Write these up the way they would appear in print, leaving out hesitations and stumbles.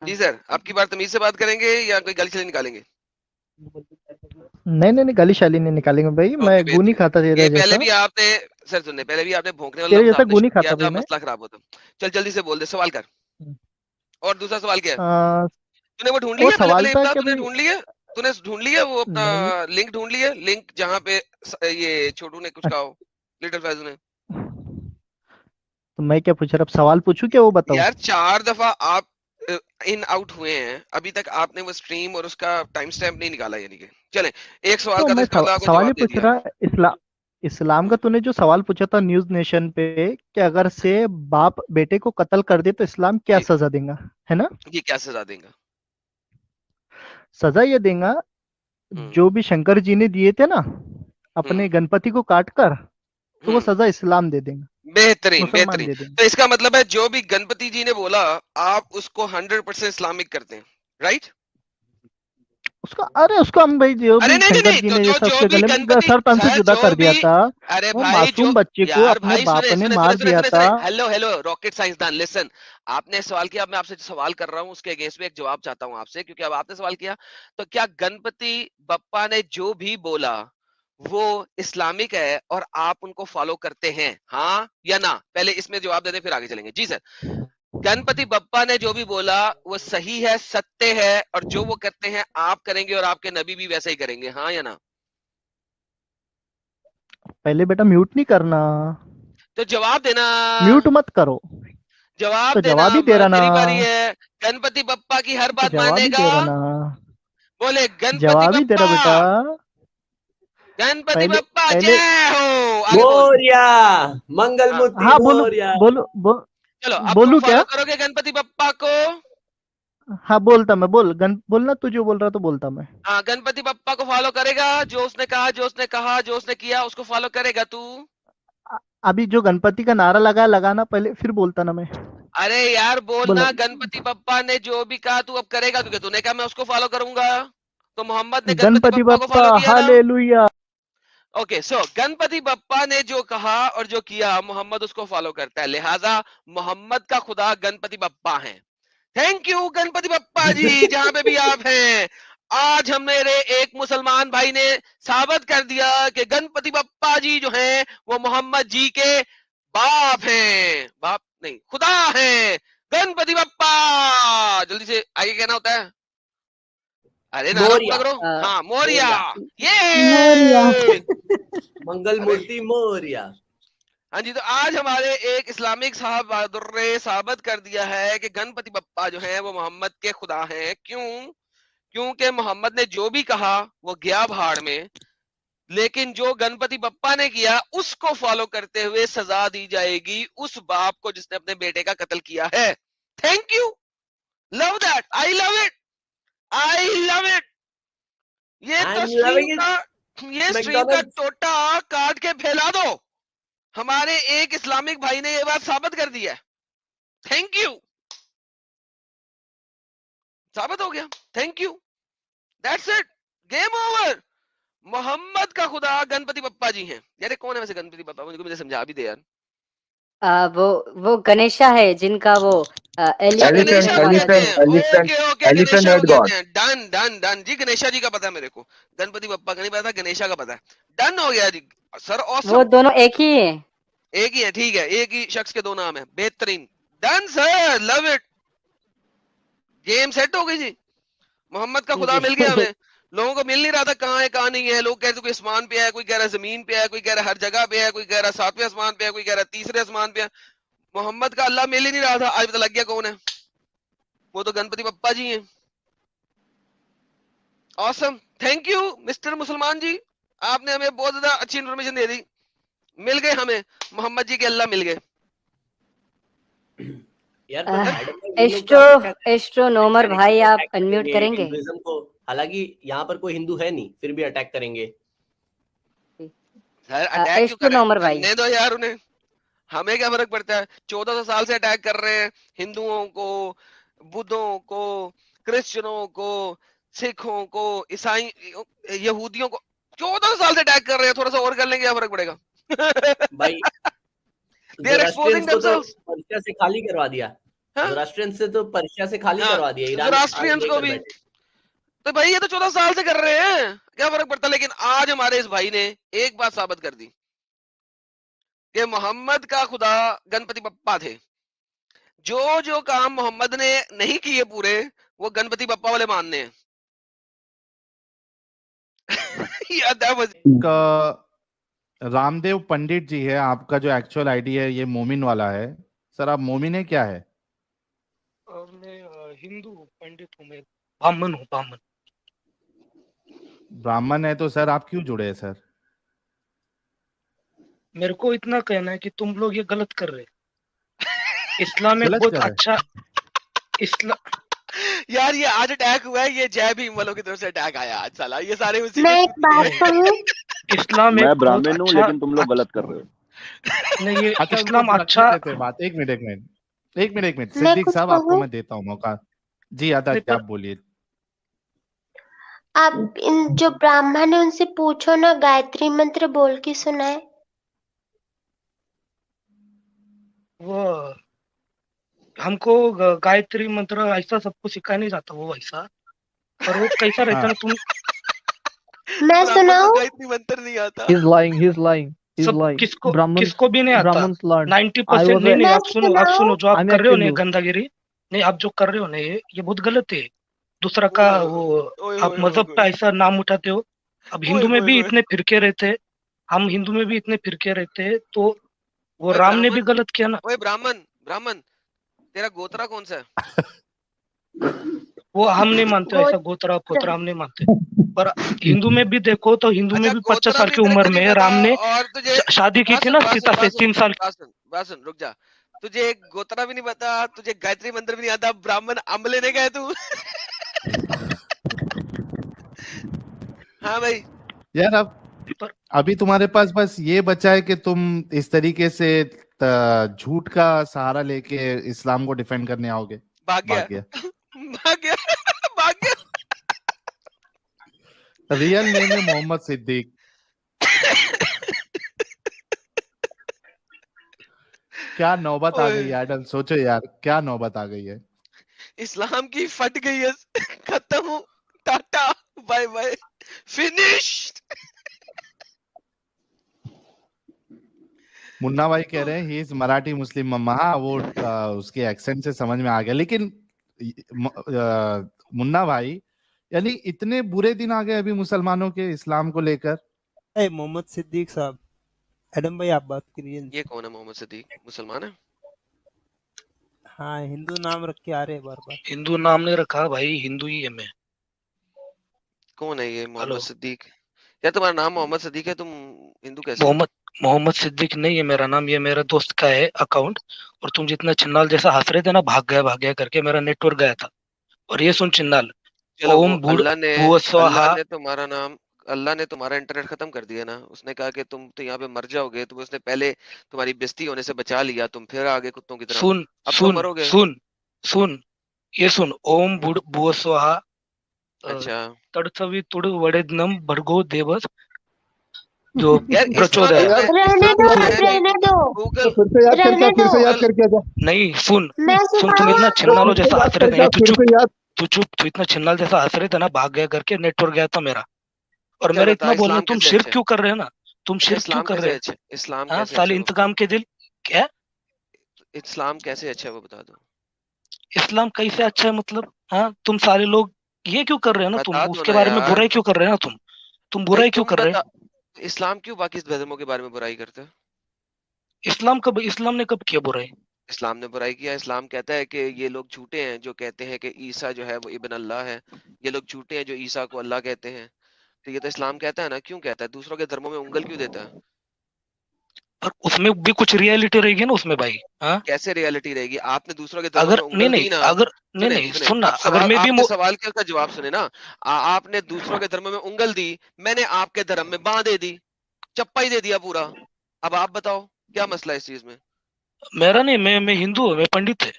जी sir, आपकी बार तमीज से बात करेंगे या कोई गाली चली निकालेंगे? नहीं नहीं नहीं, गाली शाली नहीं निकालेंगे भाई, मैं ओके गूनी बेहतरीन। खाता ये तेरे पहले जैसा। भी आपने, सर सुनने, पहले भी आपने भौंकने वाला तेरे लफ्ज जैसा आपने गूनी शुरू किया खाता था, भाई मैं। मसला खराब होता। चल जल्दी से बोल दे, सवाल कर। और दूसरा सवाल क्या है? आ, तूने वो ढूंढ वो लिया? पहले सवाल पहले ये था बता, कि तूने भाई। ढूंढ लिया? तूने ढूंढ लिया वो अपना नहीं। लिंक ढूंढ लिया, लिंक जहाँ पे ये छोटू ने कुछ कहा हो, लिटिल फैजू ने? तो मैं क्या पूछ रहा, अब सवाल पूछूं क्या वो बताओ। यार 4 दफा आप इन आउट हुए हैं, अभी तक आपने वो स्ट्रीम और उसका टाइम स्टैम्प नहीं निकाला, यानी कि चले एक सवाल तो का तो मैं इंशाल्लाह आपको सवाल ही जवाब दे पूछ दिया। रहा। इस्लाम इस्लाम का तूने जो सवाल पूछा था न्यूज नेशन पे, कि अगर से बाप बेटे को कत्ल कर दे तो इस्लाम क्या जी सजा देगा, है ना। ये क्या सजा देगा? सजा ये देगा, हम्म। जो भी शंकर जी ने दिए थे ना हम्म। अपने गणपति को काट कर, तो वो हम्म। सजा इस्लाम दे देंगे, बेहतरीन मुसलमान बेहतरीन। दे देंगे। तो इसका मतलब है जो भी गणपति जी ने बोला, आप उसको 100% इस्लामिक करते हैं, राइट? उसका, अरे उसको हम भाई, जो अरे भी नहीं नहीं शंकर नहीं, जी तो ने जो जैसा जो उसके भी गले में गणपति, सर पैन से सर जुदा जो कर भी, दिया था, अरे वो भाई जो, मासूम बच्चे को यार अपने भाई बाप सुने ने सुने सुने मार सुने दिया सुने था। सुने, हेलो हेलो रॉकेट साइंसदान, लिसन। आपने सवाल किया, अब मैं आपसे सवाल कर रहा हूं, उसके अगेंस्ट में एक जवाब चाहता हूं आपसे, क्योंकि अब आपने सवाल किया। तो क्या गणपति बप्पा ने जो भी बोला वो इस्लामिक है और आप उनको फॉलो करते हैं, हाँ या ना? पहले इसमें जवाब दे दें, फिर आगे चलेंगे। जी सर, गणपति बप्पा ने जो भी बोला वो सही है, सत्य है, और जो वो करते हैं आप करेंगे और आपके नबी भी वैसे ही करेंगे, हाँ या ना? पहले बेटा म्यूट नहीं करना, तो जवाब देना। म्यूट मत करो। जवाब तो देना, जवाब ही दे रहा ना। तेरी बारी है। गणपति बप्पा की हर तो बात जवाब ही मानेगा? दे रहा ना। बोले गणपति जवाब ही दे रहा बप्पा। बेटा। गणपति पहले बप्पा पहले जय हो, आगे बोल। मोरिया, मंगल हाँ मूर्ति हाँ बोलो मोरिया। बोलो चलो, अब तुम बोलू फॉलो क्या। करोगे गणपति बप्पा को? हाँ बोलता मैं, बोलना तू जो बोल रहा तो बोलता मैं। हाँ, गणपति बप्पा को फॉलो करेगा? जो उसने कहा, जो उसने कहा, जो उसने किया, उसको फॉलो करेगा तू? अ- अभी जो गणपति का नारा लगाना पहले, फिर बोलता ना मैं। अरे यार बोलो। बोलना, गणपति बप्पा ने जो भी कहा तू अब करेगा, क्योंकि तूने कहा मैं उसको फॉलो करूंगा। तो मोहम्मद ने गणपति गणपति बप्पा को बप्पा फॉलो किया ना? हालेलुया। ओके, सो गणपति बप्पा ने जो कहा और जो किया, मोहम्मद उसको फॉलो करता है, लिहाजा मोहम्मद का खुदा गणपति बप्पा है। थैंक यू गणपति बप्पा जी, जहां पे भी आप हैं। आज हम मेरे एक मुसलमान भाई ने साबित कर दिया कि गणपति बप्पा जी जो हैं वो मोहम्मद जी के बाप हैं, बाप नहीं खुदा हैं। गणपति बप्पा, जल्दी से आगे कहना होता है। अरे नारा पूरा मोरिया करो। हाँ, मोरिया। मोरिया, मोरिया। ये मंगल अरे मूर्ति मोरिया। हाँ जी, तो आज हमारे एक इस्लामिक साहब बहादुर ने साबित कर दिया है कि गणपति बप्पा जो है वो मोहम्मद के खुदा हैं। क्यों? क्योंकि मोहम्मद ने जो भी कहा वो गया भाड़ में, लेकिन जो गणपति बप्पा ने किया उसको फॉलो करते हुए सजा दी जाएगी उस बाप को जिसने अपने बेटे का कत्ल किया है। Thank you, love that, I love it, I love it. ये आई तो एम स्ट्रीम लविंग इट। का, ये स्ट्रीम का मैकडॉनल्ड्स। टोटा काट के फैला दो। हमारे एक इस्लामिक भाई ने ये बात साबित कर दी है। थैंक यू, साबित हो गया। Thank you, that's it, game over. Muhammad का खुदा गणपति बप्पा जी हैं। यार कौन है वैसे गणपति बप्पा, मुझे समझा भी दे यार। वो गणेशा है जिनका वो अच्छा एलिफेंट गणेशा हेड को वाला कहते जो। हैं, ओके ओके, elephant गणेशा को head god. कहते हैं। डन डन डन जी, गणेशा जी का पता है मेरे को, गणपति बप्पा का नहीं पता, गणेशा का पता है। डन हो गया जी सर, वो ऑसम। दोनों एक ही है। एक ही है, ठीक है, एक ही शख्स के दो नाम है, बेहतरीन। Done sir, love it, game set हो गई जी। मोहम्मद का खुदा जी। मिल गया हमें। लोगों को मिल नहीं रहा था कहाँ है कहाँ नहीं है। लोग कहते हैं कोई आसमान पे है, कोई कह रहा है जमीन पे है, कोई कह रहा है हर जगह पे है, कोई कह रहा है 7वें आसमान पे है, कोई कह रहा है 3रे आसमान पे है। मोहम्मद का अल्लाह मिल ही नहीं रहा था, आज पता लग गया कौन है। वो तो गणपति बप्पा जी हैं। ऑसम, थैंक यू मिस्टर मुसलमान जी, आपने हमें बहुत ज्यादा अच्छी इन्फॉर्मेशन दे दी। मिल गए हमें, मोहम्मद जी के अल्लाह मिल गए। यार पर अह, मैडम भाई, वो लोग तो एस्ट्रो हमेशा एस्ट्रोनोमर क्रिश्चियनिटी भाई को आप अटैक अनम्यूट करेंगे, करेंगे। हिंदुइज्म को। हालांकि यहाँ पर कोई हिंदू है नहीं, फिर भी अटैक करेंगे। सर अटैक क्यों करें, एस्ट्रोनोमर भाई। करने दो यार उन्हें, हमें क्या फर्क पड़ता है। 1400 साल से अटैक कर रहे हैं हिंदुओं को, बुद्धों को, क्रिश्चियनों को, सिखों को, ईसाई, यहूदियों को। 1400 साल से अटैक कर रहे हैं, थोड़ा सा और कर लेंगे, क्या फर्क पड़ेगा। भाई दे आर जोरास्ट्रियंस एक्सपोजिंग को तो देमसेल्व्स। पर्शिया से खाली करवा दिया। हाँ? ज़ोरास्ट्रियन से तो पर्शिया से खाली हाँ, करवा दिया, ईरान ज़ोरास्ट्रियंस को लेकर भी। बैठे। तो भाई ये तो 14 साल से कर रहे हैं, क्या फर्क पड़ता। लेकिन आज हमारे इस भाई ने एक बात साबित कर दी कि मोहम्मद का खुदा गणपति बप्पा थे। जो जो काम मोहम्मद ने नहीं किए पूरे, वो गणपति बप्पा वाले मानने हैं। याद है मुझे। रामदेव पंडित जी है आपका, जो एक्चुअल आईडी है ये मोमिन वाला है। सर आप मोमिन है क्या है? मैं हिंदू पंडित हूँ, मैं ब्राह्मण हूँ, ब्राह्मण। ब्राह्मण है तो सर आप क्यों जुड़े हैं सर? मेरे को इतना कहना है कि तुम लोग ये गलत कर रहे हैं। इस्लाम एक गलत बहुत कर रहे? अच्छा इस्लाम। यार ये आज अटैक हुआ है, ये जय भीम वालों की तरफ से अटैक आया आज साला, ये सारे उसी मैं में एक बात कहूँ, इस्लाम एक मैं बहुत ब्राह्मण हूँ अच्छा लेकिन तुम लोग गलत कर रहे हो। नहीं, ये अच्छा इस्लाम रुको, अच्छा रखने देते हैं बात। एक मिनट मैं सिद्दीक कुछ साहब आपको कहूँ। मैं देता हूँ मौका। जी आदा नहीं, जी पर आप बोलिए। आप इन जो ब्राह्मण है उनसे पूछो ना, गायत्री मंत्र बोल के सुनाए। वो हमको गायत्री मंत्र ऐसा सबको सिखाया नहीं जाता, वो वैसा। पर वो कैसा रहता हाँ ना, तुम मैं ब्राह्मण को सुनाऊं? गायत्री मंत्र नहीं आता। He's lying. He's lying. He's सब lying. किसको भी नहीं आता। Brahmins learned. 90% was नहीं a- नहीं, मैं आप सुनाऊं? सुनो जो आप I'm a कर रहे हो ना ये Hindu. गंदागिरी, नहीं आप जो कर रहे हो ना ये बहुत गलत है। दूसरा ओए का ओए वो ओए आप ओए मजहब ओए का ऐसा नाम उठाते हो। अब ओए हिंदू में ओए भी ओए इतने फिरके रहते, हम हिंदू में भी इतने फिरके रहते हैं, तो वो ओए राम ने भी ब्राह्मण, गलत किया ना। ओए ब्राह्मण ब्राह्मण, तेरा गोत्रा कौन सा है? वो हम नहीं मानते ऐसा गोत्रा पोत्रा, हम नहीं मानते। पर हिंदू में भी देखो तो हिंदू में अच्छा भी 50 गोत्रा साल भी की तेरे उम्र को नहीं में पता, राम ने और तुझे शादी की थी बासन ना बासन सीता से, बासन 3 साल। बासन बासन रुक जा। तुझे एक गोत्रा भी नहीं पता, तुझे गायत्री मंत्र भी नहीं आता, ब्राह्मण अम्ब लेने गए तू। हाँ भाई। यार अब पर अभी तुम्हारे पास बस ये बचा है कि तुम इस तरीके से झूठ का सहारा लेके इस्लाम को डिफेंड करने आओगे। भाग गया भाग गया। भाग गया भाग गया। रियल नेम है मोहम्मद सिद्दीक। क्या नौबत आ गई है एडम, सोचो यार क्या नौबत आ गई है। इस्लाम की फट गई है, खत्म हूँ, tata bye bye, finished. Munna Bhai कह रहे हैं ही इज मराठी मुस्लिम मम्मा। हाँ वो उसके एक्सेंट से समझ में आ गया। लेकिन मुन्ना भाई यानी इतने बुरे दिन आ गए अभी मुसलमानों के इस्लाम को लेकर। मोहम्मद सिद्दीक साहब, एडम भाई आप बात करिए। ये कौन है मोहम्मद सिद्दीक? मुसलमान है? हाँ हिंदू नाम रख के आ रहे हैं बार बार। हिंदू नाम नहीं रखा भाई, हिंदू ही है मैं। कौन है ये मोहम्मद हेलो, सिद्दीक? या तुम्हारा नाम मोहम्मद सिद्दीक है, तुम हिंदू कैसे? मोहम्मद सिद्दीक नहीं है मेरा नाम, ये मेरा दोस्त का है अकाउंट। और तुम जितना चिन्नाल जैसा हंस रहे थे ना, भाग गया करके, मेरा नेटवर्क गया था। और ये सुन चिन्नाल, चलो वो ओम भूड अल्लाह ने भुव स्वाहा। अल्लाह ने तुम्हारा इंटरनेट खत्म कर दिया ना। उसने कहा कि तुम तो यहाँ पे मर जाओगे, तो उसने पहले तुम्हारी बेइज्जती होने से बचा लिया, तुम फिर आगे कुत्तों की तरह। सुन अब तो सुन मरोगे। सुन ये सुन, ओम भूव स्वाहा अच्छा तड़सवी तुड़ वड़ेदनम भर्गो देवस जो यार इस्लाम प्रचोदया। में रहने दो, है नहीं। रहने दो, गूगल फिर से याद रहने करके, फिर से दो। याद करके आजा। नहीं सुन मैं सुन, तुम सुनाऊं? इतना छिन्नालो जैसा हंस रहे थे ना, फिर से याद। तू इतना छिन्नाल जैसा हंस रहे थे ना, भाग गया करके नेटवर्क गया था मेरा। और चल मेरा बता, इतना बोलना, इस्लाम तुम कैसे शिर्क अच्छे? क्यों कर रहे हो ना, तुम शिर्क क्यों इस्लाम कर कैसे रहे हो? अच्छे? इस्लाम हाँ कैसे साले अच्छे वो बता इंतकाम दो। के दिल क्या? इस्लाम कैसे अच्छा है वो बता दो। इस्लाम कैसे अच्छा है मतलब? हाँ तुम सारे लोग ये क्यों कर रहे हो ना, तुम बता दो उसके ना बारे में यार। बुराई क्यों कर रहे हो ना, तुम भाई बुराई क्यों तुम कर रहे हो? बता, इस्लाम क्यों बाकी धर्मों के बारे में बुराई करते हैं? इस्लाम ने कब किया बुराई? इस्लाम ने बुराई किया। इस्लाम कहता है कि ये लोग झूठे हैं जो कहते हैं कि ईसा जो है वो इब्न अल्लाह है। ये लोग झूठे हैं जो ईसा को अल्लाह कहते हैं। तो ये तो इस्लाम कहता है ना। क्यों कहता है? दूसरों के धर्मों में उंगल क्यों देता है? और उसमें भी कुछ रियलिटी रहेगी ना उसमें भाई। हाँ कैसे रियलिटी रहेगी? आपने दूसरों के धर्मों अगर में उंगल दी ना। नहीं सुने सुन ना, अब अगर सवाल, मैं भी आपके सवाल के उसका जवाब सुने ना। आपने दूसरों के धर्म में उंगल दी, मैंने आपके धर्म में बांह दे दी, चप्पा ही दे दिया पूरा। अब आप बताओ क्या मसला है इस चीज में? मेरा नहीं, मैं हिंदू हूँ, मैं पंडित है।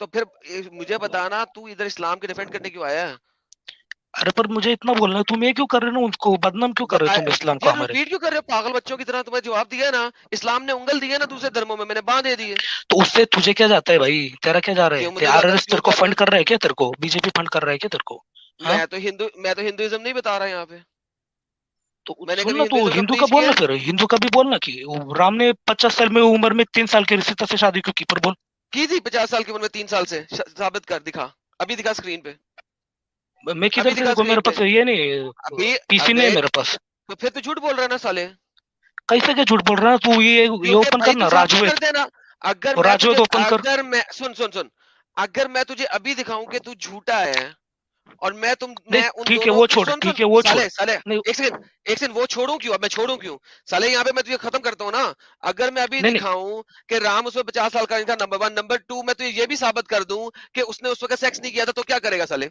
तो फिर मुझे बताना, तू इधर इस्लाम के डिफेंड करने क्यों आया है? अरे पर मुझे इतना बोलना है, तुम ये क्यों कर रहे हो, उनको बदनाम क्यों कर रहे हो तुम इस्लाम को फिर हमारे? रिपीट क्यों कर रहे हो पागल बच्चों की तरह? तुम्हें जवाब दिया ना, इस्लाम ने उंगल दी है ना दूसरे धर्मों में, मैंने बांध दे दी है। तो उससे तुझे क्या जाता है भाई, तेरा क्या जा रहा क्यों है? मुझे जाता, आरएसएस क्यों तेरे को जाता फंड है? कर रहा है क्या? तेरे को बीजेपी फंड कर रहा है क्या तेरे को? हाँ? मैं तो हिंदुइज्म नहीं बता रहा यहाँ पे, तो मैंने सुन कभी ना, तू हिंदुइज्म का हिंदू का प्रीच किया बोलना, है? फिर हिंदू का भी बोलना कि राम ने 50 साल में उम्र में 3 साल के रिश्ते से शादी क्यों की, पर बोल। की थी 50 साल की उम्र में 3 साल से, साबित कर, दिखा, अभी दिखा स्क्रीन पे, मैं किधर अभी से दिखा देखो, स्क्रीन मेरे पे पास ये नहीं, अभी। पीसी नहीं अबे है मेरे पास। तो फिर तू झूठ बोल रहा है ना साले, कैसे क्या झूठ बोल रहा है तू? ये क्योंकि ओपन भाई करना तू साबित कर राजवेद, देना। अगर और मैं तुझे, राजवेद ओपन कर। अगर मैं सुन सुन सुन, अगर मैं तुझे अभी दिखाऊं कि तू झूठा है, और नहीं मैं उन ठीक है दोनों, वो छोड़, सुन सुन ठीक है वो छोड़। साले साले, नहीं एक सेकंड, वो छोड़ूं क्यों? अब मैं छोड़ूं क्यों साले? यहाँ पे मैं तुझे खत्म करता हूँ ना। अगर मैं अभी नहीं नहीं, दिखाऊं कि राम उसमें 50 साल का नहीं था, नंबर 1, नंबर 2, मैं तुझे ये भी साबित कर दूं कि उसने उस वक्त सेक्स नहीं किया था, तो क्या करेगा साले?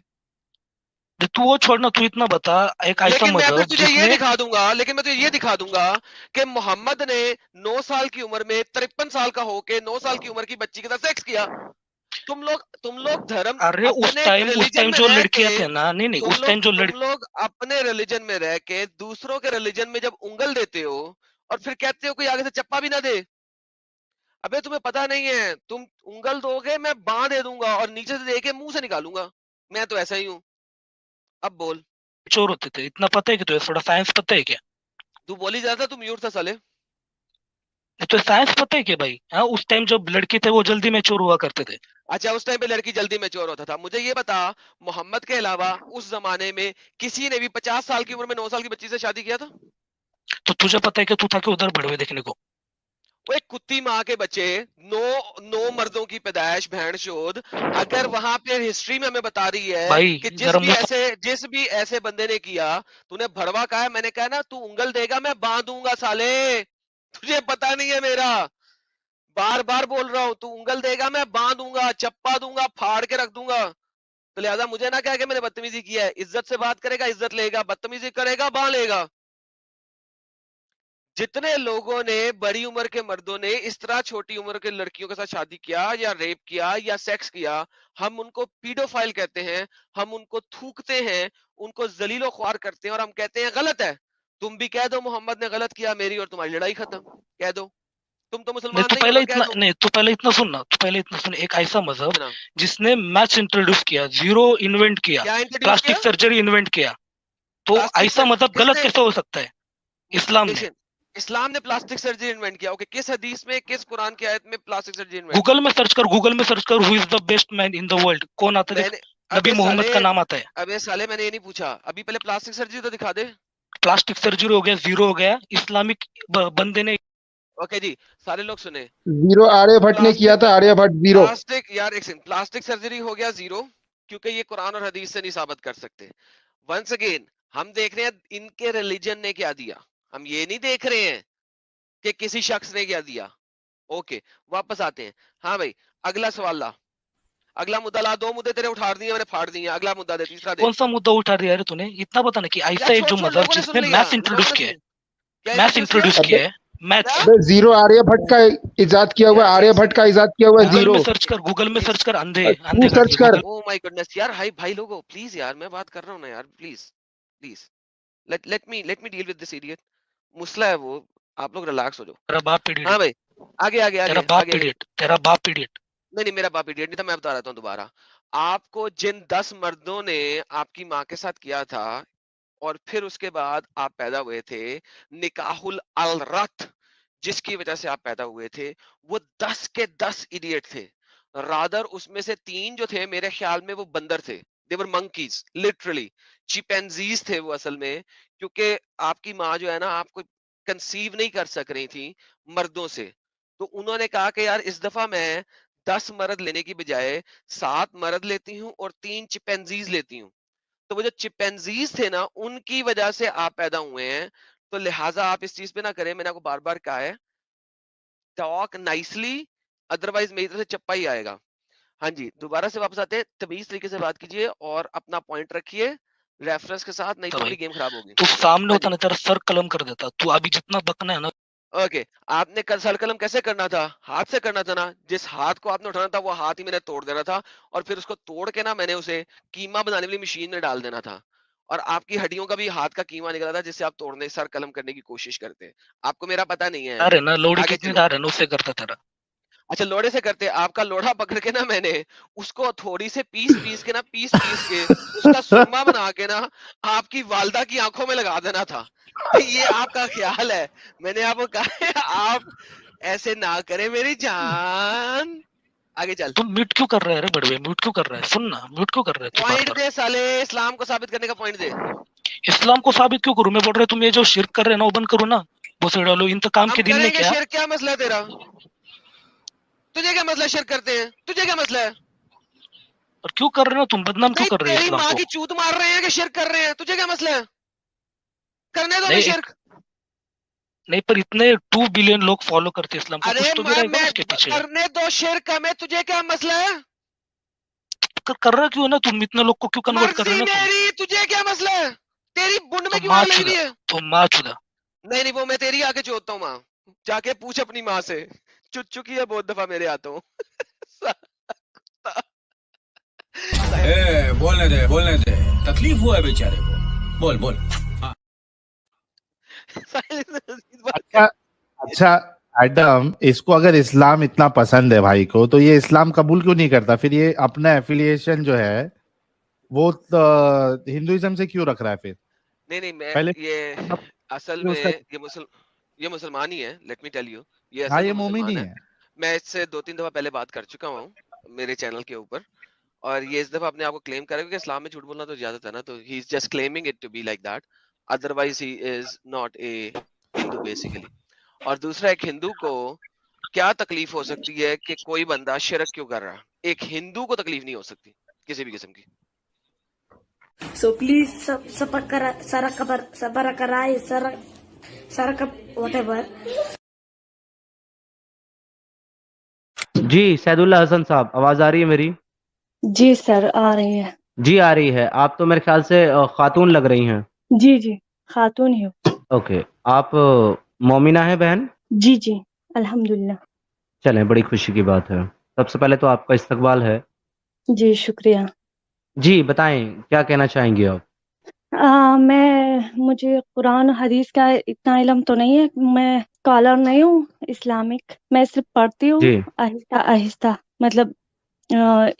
तू वो छोड़ना, तू इतना बता, एक ऐसा लेकिन मैं फिर मजहब तुझे ये जिसने, दिखा दूंगा, लेकिन मैं तुझे ये दिखा दूंगा कि मोहम्मद ने 9 साल की उम्र में 53 साल का होके 9 साल की उम्र की बच्ची के साथ सेक्स किया। तुम लोग धर्म, अरे उस अपने टाइम रिलीजन में जो रह के, लड़कियां थे ना, नहीं नहीं, उस टाइम जो तुम लोग अपने रिलीजन में रह के दूसरों के रिलीजन में जब उंगल देते हो, और फिर कहते हो कोई आगे से चप्पा भी ना दे। अबे तुम्हें पता नहीं है, तुम उंगल दोगे मैं बांध दे दूंगा और नीचे से दे के मुंह से निकालूंगा। मैं तो ऐसा ही हूँ। अब बोल, चोर होते थे, इतना पता है कि तुझे थोड़ा साइंस पता है क्या? तू बोल ही जा रहा था, तू म्यूट था साले। तो साइंस पता है क्या भाई? हाँ, उस टाइम जब लड़के थे वो जल्दी में चोर हुआ करते थे। अच्छा, उस टाइम पे लड़की जल्दी मैच्योर होता था। मुझे ये बता, मोहम्मद के अलावा उस जमाने में किसी ने भी 50 साल की उम्र में 9 साल की बच्ची से शादी किया था? तो तुझे पता है कि तू था कि उधर भड़वे देखने को? वो एक कुत्ती माँ के बच्चे, नौ मर्दों की पैदाइश, बहन चोद। अगर वहां पे हिस्ट्री में हमें बता रही है भाई कि जरा मुंह जिस भी ऐसे बंदे ने किया, तूने भड़वा कहा है, मैंने कहा ना तू उंगल देगा मैं बांधूंगा साले। तुझे पता नहीं है मेरा, बार बार बोल रहा हूं, तू उंगल देगा मैं बांधूंगा, चप्पा दूंगा, फाड़ के रख दूंगा। तो लिहाजा मुझे ना कह के मैंने बदतमीजी किया है। इज्जत से बात करेगा इज्जत लेगा, बदतमीजी करेगा बांध लेगा। जितने लोगों ने, बड़ी उम्र के मर्दों ने इस तरह छोटी उम्र के लड़कियों के साथ शादी किया या रेप किया या सेक्स किया, हम उनको पीडोफाइल कहते हैं, हम उनको थूकते हैं, उनको जलीलो ख्वार करते हैं, और हम कहते हैं गलत है। तुम भी कह दो मोहम्मद ने गलत किया, मेरी और तुम्हारी लड़ाई खत्म, कह दो। तुम तो नहीं, मुसलमान तो नहीं हो पहले ना, कह इतना दो। नहीं, तो पहले इतना सुनना, तो पहले इतना सुन, एक ऐसा मजहब सुना, जिसने मैथ्स इंट्रोड्यूस किया, जीरो इन्वेंट किया, क्या इंट्रोड्यूस प्लास्टिक किया? सर्जरी इन्वेंट किया, तो प्लास्टिक ऐसा मजहब गलत किसने? कैसे हो सकता है? इस्लाम ने। इस्लाम ने प्लास्टिक सर्जरी इन्वेंट किया? ओके, किस हदीस में, किस कुरान की आयत में प्लास्टिक सर्जरी इन्वेंट गूगल में सर्च कर, गूगल में सर्च कर, who is the best man in the world, कौन आता है देख, मैंने, नबी अबे मोहम्मद साले, का नाम आता है। अबे साले मैंने ये नहीं पूछा, अभी पहले प्लास्टिक सर्जरी तो दिखा दे। प्लास्टिक सर्जरी हो गया, जीरो हो गया, इस्लामिक बंदे ने। ओके जी, सारे लोग सुने। जीरो आर्यभट्ट ने किया था, आर्यभट्ट जीरो। प्लास्टिक, यार एक सेकंड, प्लास्टिक सर्जरी हो गया जीरो, क्योंकि ये कुरान और हदीस से नहीं साबित कर सकते। वंस अगेन हम देख रहे हैं इनके रिलीजन ने क्या दिया, हम ये नहीं देख रहे हैं कि किसी शख्स ने क्या दिया। ओके, वापस आते हैं। हाँ भाई, अगला सवाल ला, अगला मुद्दा ला। 2 मुद्दे तेरे उठा दिए मैंने, फाड़ दिए। अगला मुद्दा दे, तीसरा दे। कौन सा मुद्दा उठा दिया रे तूने? इतना बता ना कि ऐसा यार एक छोड़ जो छोड़, मजहब लोगों ने जिसने सुन लिया, मैथ्स लोगों इंट्रोड्यूस ने किया सुन, है, क्या मैथ्स इंट्रोड्यूस इंट्रोड्यूस किया? किया है, मैथ्स। क्या? जीरो आर्यभट्ट का इजाद किया हुआ है, यार आर्यभट्ट का इजाद किया हुआ है गूगल जीरो। में सर्च कर, गूगल में सर्च कर, अंधे तू अंधे सर्च करके कर। गूगल। ओ माय गुडनेस यार, हाय भाई लोगों, प्लीज यार, मैं बात कर रहा हूँ ना यार, please please, let me deal with this idiot. मुसला है वो, आप लोग रिलैक्स हो जाओ। तेरा बाप इडियट, हाँ भाई, आगे आगे आगे तेरा बाप आगे, आगे। इडियट, तेरा बाप इडियट। नहीं, मेरा बाप इडियट नहीं था, मैं बता रहा हूँ दोबारा। आपको जिन 10 मर्दों ने आपकी माँ के साथ किया था, और फिर उसके बाद आप पैदा हुए थे, निकाहुल अल रथ, जिसकी वजह से आप पैदा हुए थे, वो 10 के 10 इडियट थे। रादर उसमें से 3 जो थे, मेरे ख्याल में वो बंदर थे, दे वर मंकीज, लिटरली चिंपैंजीज थे वो असल में, क्योंकि आपकी माँ जो है ना, आपको कंसीव नहीं कर सक रही थी मर्दों से। तो उन्होंने कहा कि यार इस दफा मैं 10 मर्द लेने की बजाय 7 मर्द लेती हूँ और 3 चिंपैंजीज लेती हूँ। तो वो जो चिंपैंजीज थे ना, उनकी वजह से आप पैदा हुए हैं। तो लिहाजा आप इस चीज पे ना करें, मैंने आपको बार बार कहा है, टॉक नाइसली, अदरवाइज मेरी तरफ से चप्पा ही आएगा। हाँ जी, दोबारा से वापस आते हैं, तमीज तरीके से बात कीजिए और अपना पॉइंट रखिए रेफरेंस के साथ, नहीं तो भाई मेरी गेम खराब होगी। तू सामने हाँ होता जी, ना, तेरा सर कलम कर देता। तू अभी जितना बकना है ना, ओके। आपने सर कलम कैसे करना था? हाथ से करना था ना। जिस हाथ को आपने उठाना था वो हाथ ही मैंने तोड़ देना था, और फिर उसको तोड़ के ना मैंने उसे कीमा बनाने वाली मशीन में डाल देना था। और आपकी हड्डियों का भी हाथ का कीमा निकला था जिससे आप तोड़ने सर कलम करने की कोशिश करते। आपको मेरा पता नहीं है। अरे ना लोड़ी आगे कितनी चलो। दार है ना उससे करता था। अच्छा लोढ़े से करते। आपका लोढ़ा पकड़ के ना मैंने उसको थोड़ी से पीस के ना पीस के उसका सुरमा बना के ना आपकी वालदा की आंखों में लगा देना था। ये आपका ख्याल है। मैंने आपको कहा है, आप ऐसे ना करें मेरी जान। आगे चल। तुम म्यूट क्यों कर रहे हैं? बड़वे म्यूट क्यों कर रहे हैं? सुन ना, म्यूट क्यों कर रहे हैं तू पॉइंट बार-बार? दे साले, इस्लाम को साबित करने का पॉइंट दे। इस्लाम को साबित क्यों करूं? मैं बोल रहा हूं तुम ये जो शिर्क कर रहे हैं ना वो बंद करो ना। बोसे डालो इंतकाम हम के दिन में करेंगे क्या? शिर्क। क्या मसला है तेरा? तुझे क्या मसला शिर्क करते हैं? तुझे क्या मसला है? और क्यों कर रहे हो तुम? बदनाम क्यों नहीं कर रहे हो तेरी इस्लाम माँ को? की चूत मार रहे हैं कि शिर्क कर रहे हैं? तुझे क्या मसला है? करने दो नहीं शिर्क। नहीं, पर इतने 2 बिलियन लोग फॉलो करते हैं इस्लाम को, अरे कुछ तो भी रहेगा ना उसके पीछे। करने दो शिर्क हमें। तुझे क्या मसला है? कर रहा क्यों है ना तुम? इतने लोग को क्यों कन्वर्ट कर रहे मर्जी हो ना तुम? मेरी। तुझे क्या मसला है? तेरी बुंड में तो क्यों माँ आग लगी हुई चुदा, है? तो माँ चुदा। नहीं वो मैं तेरी आके चोदता हूँ माँ। जाके पूछ अपनी माँ से। चुद चुकी है बहुत दफा मेरे हाथों। बोलने दे, तकलीफ हुआ है बेचारे को। बोल। अच्छा एडम, इसको अगर इस्लाम इतना पसंद है भाई को, तो ये इस्लाम कबूल क्यों नहीं करता? फिर ये अपना एफिलिएशन जो है वो हिंदुइज्म से क्यों रख रहा है फिर? नहीं मैं पहले ये असल ये में उसका ये मुसलमान ही है। Let me tell you. ये हाँ, असल ये में मोमिन मुसलमान ही है। है। मैं इससे 2-3 दफा पहले बात कर चुका हूँ मेरे चैनल के ऊपर। और ये इस दफा अपने आप को क्लेम कर रहा है क्योंकि इस्लाम में झूठ बोलना तो इजाजत है ना, तो he is just claiming it to be like that. Otherwise he is not a Hindu basically. और दूसरा, एक हिंदू को क्या तकलीफ हो सकती है कि कोई बंदा शिरक क्यों कर रहा है? एक हिंदू को तकलीफ नहीं हो सकती किसी भी किस्म की। So please whatever. जी सैदुल्ला हसन साहब, आवाज आ रही है मेरी? जी सर आ रही है। जी आ रही है। आप तो मेरे ख्याल से खातून लग रही हैं। जी खातून ही हूँ। ओके, आप मोमिना है बहन? जी अल्हम्दुलिल्लाह। चलें, बड़ी खुशी की बात है। सबसे पहले तो आपका इस्तकबाल है। जी शुक्रिया। जी बताएं, क्या कहना चाहेंगी आप? मुझे कुरान हदीस का इतना इल्म तो नहीं है। मैं स्कॉलर नहीं हूँ इस्लामिक। मैं सिर्फ पढ़ती हूँ जी आहिस्ता आहिस्ता। मतलब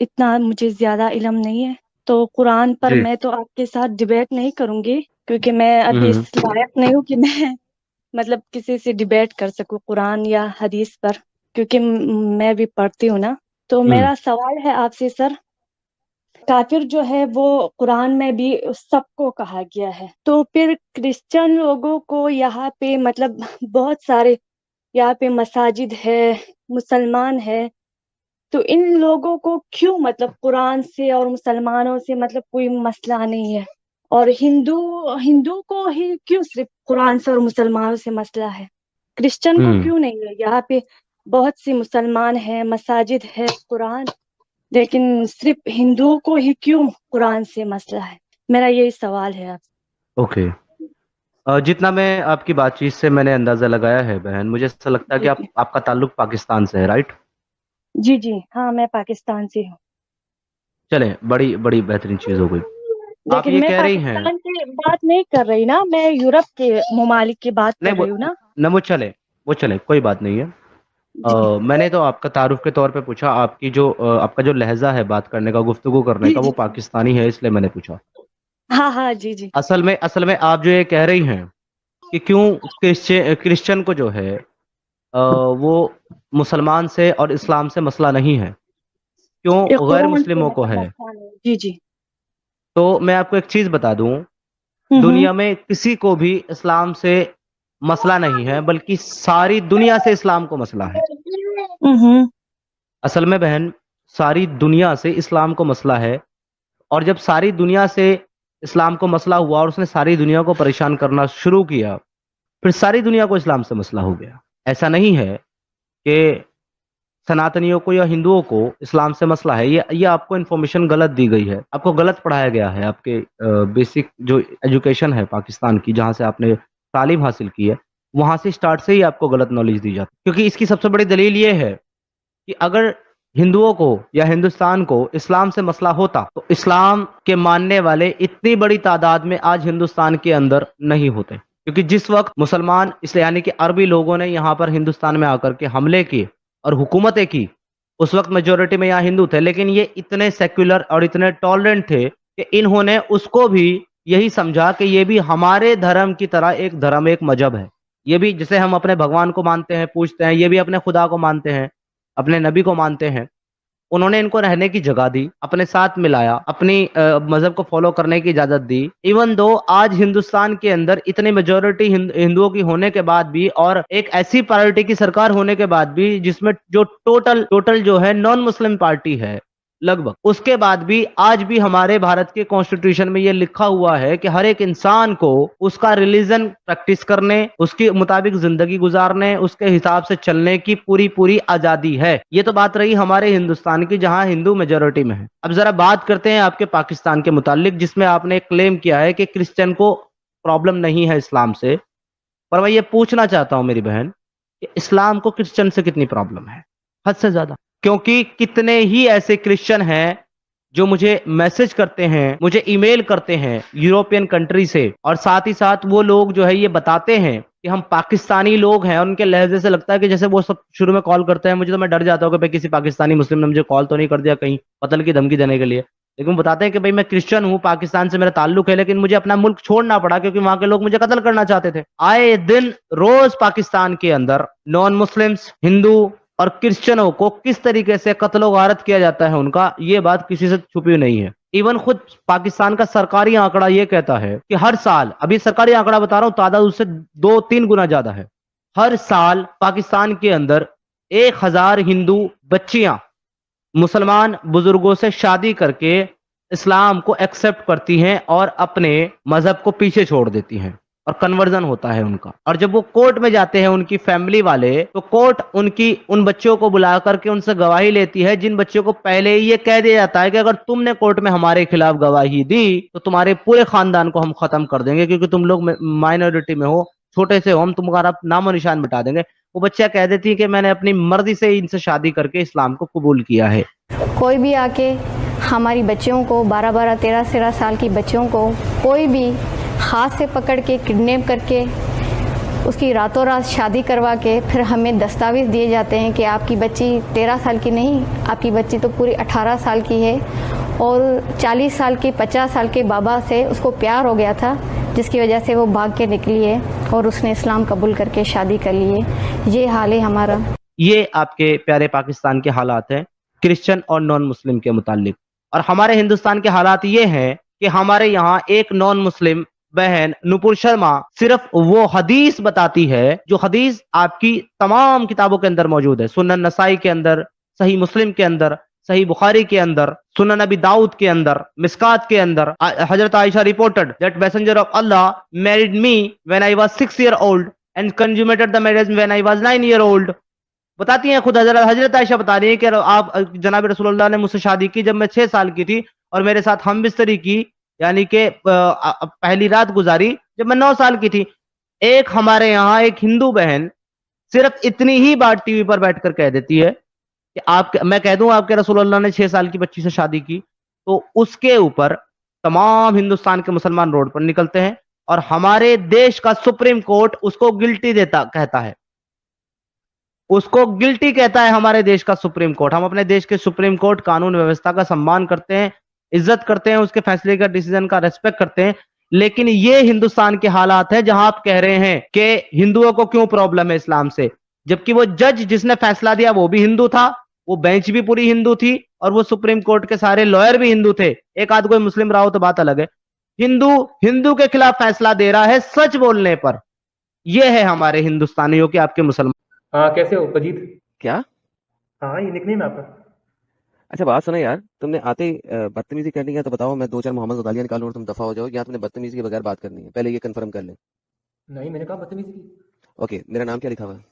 इतना मुझे ज्यादा इल्म नहीं है। तो कुरान पर जी मैं तो आपके साथ डिबेट नहीं करूंगी क्योंकि मैं अभी इस लायक नहीं हूँ कि मैं मतलब किसी से डिबेट कर सकूं कुरान या हदीस पर, क्योंकि मैं भी पढ़ती हूँ ना। तो मेरा सवाल है आपसे सर, काफिर जो है वो कुरान में भी सबको कहा गया है, तो फिर क्रिश्चियन लोगों को यहाँ पे मतलब बहुत सारे यहाँ पे मसाजिद है, मुसलमान है, तो इन लोगों को क्यों मतलब कुरान से और मुसलमानों से मतलब कोई मसला नहीं है, और हिंदू को ही क्यों सिर्फ कुरान से और मुसलमानों से मसला है? क्रिश्चियन को क्यों नहीं है? यहाँ पे बहुत सी मुसलमान है, मसाजिद है, कुरान, लेकिन सिर्फ हिंदुओं को ही क्यों कुरान से मसला है? मेरा यही सवाल है आप। ओके। जितना मैं आपकी बातचीत से मैंने अंदाजा लगाया है बहन, मुझे ऐसा लगता है कि आपका ताल्लुक पाकिस्तान से है, राइट? जी हाँ मैं पाकिस्तान से हूँ। चलें, बड़ी बड़ी बेहतरीन चीज हो गई। आप लेकिन ये मैं कह रही हैं? पाकिस्तान की बात नहीं कर रही ना, मैं यूरोप के ममालिक की बात कर रही हूँ ना। वो चले, कोई बात नहीं है। मैंने तो आपका तारुफ के तौर पे पूछा। आपकी जो आपका जो लहजा है बात करने का, गुफ्तगू करने का, वो पाकिस्तानी है, इसलिए मैंने पूछा। हाँ जी। असल में आप जो ये कह रही हैं कि क्यों क्रिश्चियन को जो है वो मुसलमान से और इस्लाम से मसला नहीं है, क्यों गैर मुस्लिमों को है? जी। तो मैं आपको एक चीज बता दूं, दुनिया में किसी को भी इस्लाम से मसला नहीं है, बल्कि सारी दुनिया से इस्लाम को मसला है। असल में बहन, सारी दुनिया से इस्लाम को मसला है, और जब सारी दुनिया से इस्लाम को मसला हुआ और उसने सारी दुनिया को परेशान करना शुरू किया, फिर सारी दुनिया को इस्लाम से मसला हो गया। ऐसा नहीं है कि सनातनियों को या हिंदुओं को इस्लाम से मसला है। ये आपको इन्फॉर्मेशन गलत दी गई है, आपको गलत पढ़ाया गया है। आपके बेसिक जो एजुकेशन है पाकिस्तान की, जहाँ से आपने तालीम हासिल की है, वहाँ से स्टार्ट से ही आपको गलत नॉलेज दी जाती है। क्योंकि इसकी सबसे बड़ी दलील ये है कि अगर हिंदुओं को या हिंदुस्तान को इस्लाम से मसला होता तो इस्लाम के मानने वाले इतनी बड़ी तादाद में आज हिंदुस्तान के अंदर नहीं होते, क्योंकि जिस वक्त मुसलमान इसलिए यानी कि अरबी लोगों ने यहाँ पर हिंदुस्तान में आकर के हमले किए और हुकूमतें की, उस वक्त मेजोरिटी में यहाँ हिंदू थे, लेकिन ये इतने सेक्युलर और इतने टॉलरेंट थे कि इन्होंने उसको भी यही समझा कि ये भी हमारे धर्म की तरह एक धर्म, एक मजहब है। ये भी जैसे हम अपने भगवान को मानते हैं, पूजते हैं, ये भी अपने खुदा को मानते हैं, अपने नबी को मानते हैं। उन्होंने इनको रहने की जगह दी, अपने साथ मिलाया, अपनी मजहब को फॉलो करने की इजाजत दी। इवन दो आज हिंदुस्तान के अंदर इतनी मेजोरिटी हिंदुओं की होने के बाद भी और एक ऐसी पार्टी की सरकार होने के बाद भी जिसमें जो टोटल जो है नॉन मुस्लिम पार्टी है लगभग, उसके बाद भी आज भी हमारे भारत के कॉन्स्टिट्यूशन में ये लिखा हुआ है कि हर एक इंसान को उसका रिलीजन प्रैक्टिस करने, उसके मुताबिक जिंदगी गुजारने, उसके हिसाब से चलने की पूरी आजादी है। ये तो बात रही हमारे हिंदुस्तान की, जहां हिंदू मेजोरिटी में है। अब जरा बात करते हैं आपके पाकिस्तान के मुतालिक, जिसमें आपने क्लेम किया है कि क्रिश्चियन को प्रॉब्लम नहीं है इस्लाम से। पर मैं ये पूछना चाहता हूं मेरी बहन कि इस्लाम को क्रिश्चियन से कितनी प्रॉब्लम है? हद से ज्यादा, क्योंकि कितने ही ऐसे क्रिश्चियन हैं जो मुझे मैसेज करते हैं, मुझे ईमेल करते हैं यूरोपियन कंट्री से, और साथ ही साथ वो लोग जो है ये बताते हैं कि हम पाकिस्तानी लोग हैं, और उनके लहजे से लगता है कि जैसे वो सब शुरू में कॉल करते हैं, मुझे तो मैं डर जाता हूँ कि भाई किसी पाकिस्तानी मुस्लिम ने मुझे कॉल तो नहीं कर दिया कहीं कत्ल की धमकी देने के लिए। लेकिन वो बताते हैं कि भाई मैं क्रिश्चियन हूँ, पाकिस्तान से मेरा ताल्लुक है, लेकिन मुझे अपना मुल्क छोड़ना पड़ा क्योंकि वहां के लोग मुझे कत्ल करना चाहते थे। आए दिन रोज पाकिस्तान के अंदर नॉन मुस्लिम्स, हिंदू और क्रिश्चियनों को किस तरीके से कत्लो गारत किया जाता है उनका, ये बात किसी से छुपी नहीं है। इवन खुद पाकिस्तान का सरकारी आंकड़ा ये कहता है कि हर साल, अभी सरकारी आंकड़ा बता रहा हूं, तादाद उससे 2-3 गुना ज्यादा है। हर साल पाकिस्तान के अंदर 1000 हिंदू बच्चियां मुसलमान बुजुर्गों से शादी करके इस्लाम को एक्सेप्ट करती हैं और अपने मजहब को पीछे छोड़ देती हैं, और कन्वर्जन होता है उनका। और जब वो कोर्ट में जाते हैं उनकी फैमिली वाले, तो कोर्ट उन बच्चों को बुला करके उनसे गवाही लेती है, जिन बच्चों को पहले ही ये कह दिया जाता है कि अगर तुमने कोर्ट में हमारे खिलाफ गवाही दी तो तुम्हारे पूरे खानदान को हम खत्म कर देंगे, क्योंकि तुम लोग माइनॉरिटी में हो, छोटे से हो, हम तुम्हारा नामो निशान मिटा देंगे। वो बच्चा कह देती है कि मैंने अपनी मर्जी से इनसे शादी करके इस्लाम को कबूल किया है। कोई भी आके हमारी बच्चियों को 12-12, 13-13 साल की बच्चियों को कोई भी हाथ से पकड़ के किडनैप करके उसकी रातों रात शादी करवा के फिर हमें दस्तावेज दिए जाते हैं कि आपकी बच्ची 13 साल की नहीं, आपकी बच्ची तो पूरी 18 साल की है, और 40 साल के 50 साल के बाबा से उसको प्यार हो गया था, जिसकी वजह से वो भाग के निकली है और उसने इस्लाम कबूल करके शादी कर ली है। ये हाल है हमारा। ये आपके प्यारे पाकिस्तान के हालात हैं क्रिश्चियन और नॉन मुस्लिम के मुतालिक। और हमारे हिंदुस्तान के हालात ये हैं कि हमारे यहाँ एक नॉन मुस्लिम बहन नुपुर शर्मा सिर्फ वो हदीस बताती है जो हदीस आपकी तमाम किताबों के अंदर मौजूद है, सुनन नसाई के अंदर, सही मुस्लिम के अंदर, सही बुखारी के अंदर, सुनन नबी दाऊद के अंदर, मिस्कात के अंदर। हजरत Ayesha reported that messenger of Allah married me when I was 6 years old and consummated the marriage when I was 9 years old। बताती हैं खुद हजरत आयशा बता रही है कि आप जनाब रसूलुल्लाह ने मुझसे शादी की जब मैं 6 साल की थी, और मेरे साथ हम बिस्तरी की यानी कि पहली रात गुजारी जब मैं 9 साल की थी। एक हमारे यहाँ एक हिंदू बहन सिर्फ इतनी ही बात टीवी पर बैठकर कह देती है कि मैं कह दूं आपके रसूलुल्लाह ने 6 साल की बच्ची से शादी की, तो उसके ऊपर तमाम हिंदुस्तान के मुसलमान रोड पर निकलते हैं, और हमारे देश का सुप्रीम कोर्ट उसको गिल्टी कहता है, उसको गिल्टी कहता है हमारे देश का सुप्रीम कोर्ट। हम अपने देश के सुप्रीम कोर्ट कानून व्यवस्था का सम्मान करते हैं, इज्जत करते हैं, उसके फैसले का, डिसीजन का रेस्पेक्ट करते हैं, लेकिन ये हिंदुस्तान के हालात है जहां आप कह रहे हैं कि हिंदुओं को क्यों प्रॉब्लम है इस्लाम से, जबकि वो जज जिसने फैसला दिया वो भी हिंदू था, वो बेंच भी पूरी हिंदू थी, और वो सुप्रीम कोर्ट के सारे लॉयर भी हिंदू थे। एक आध कोई मुस्लिम रहा हो तो बात अलग है। हिंदू के खिलाफ फैसला दे रहा है सच बोलने पर। यह है हमारे हिंदुस्तानियों के, आपके मुसलमान। हाँ, कैसे हो पजीत? क्या? हाँ, ये निकनेम है आपका। अच्छा बात सुनो यार, तुमने आते ही बदतमीजी करनी है तो बताओ, मैं 2-4 मोहम्मद गालियां निकालूं और तुम दफा हो जाओ, या तुमने बदतमीजी के बगैर बात करनी है? पहले ये कंफर्म कर लें। नहीं, मैंने कहा बदतमीजी की। ओके, मेरा नाम क्या लिखा हुआ है?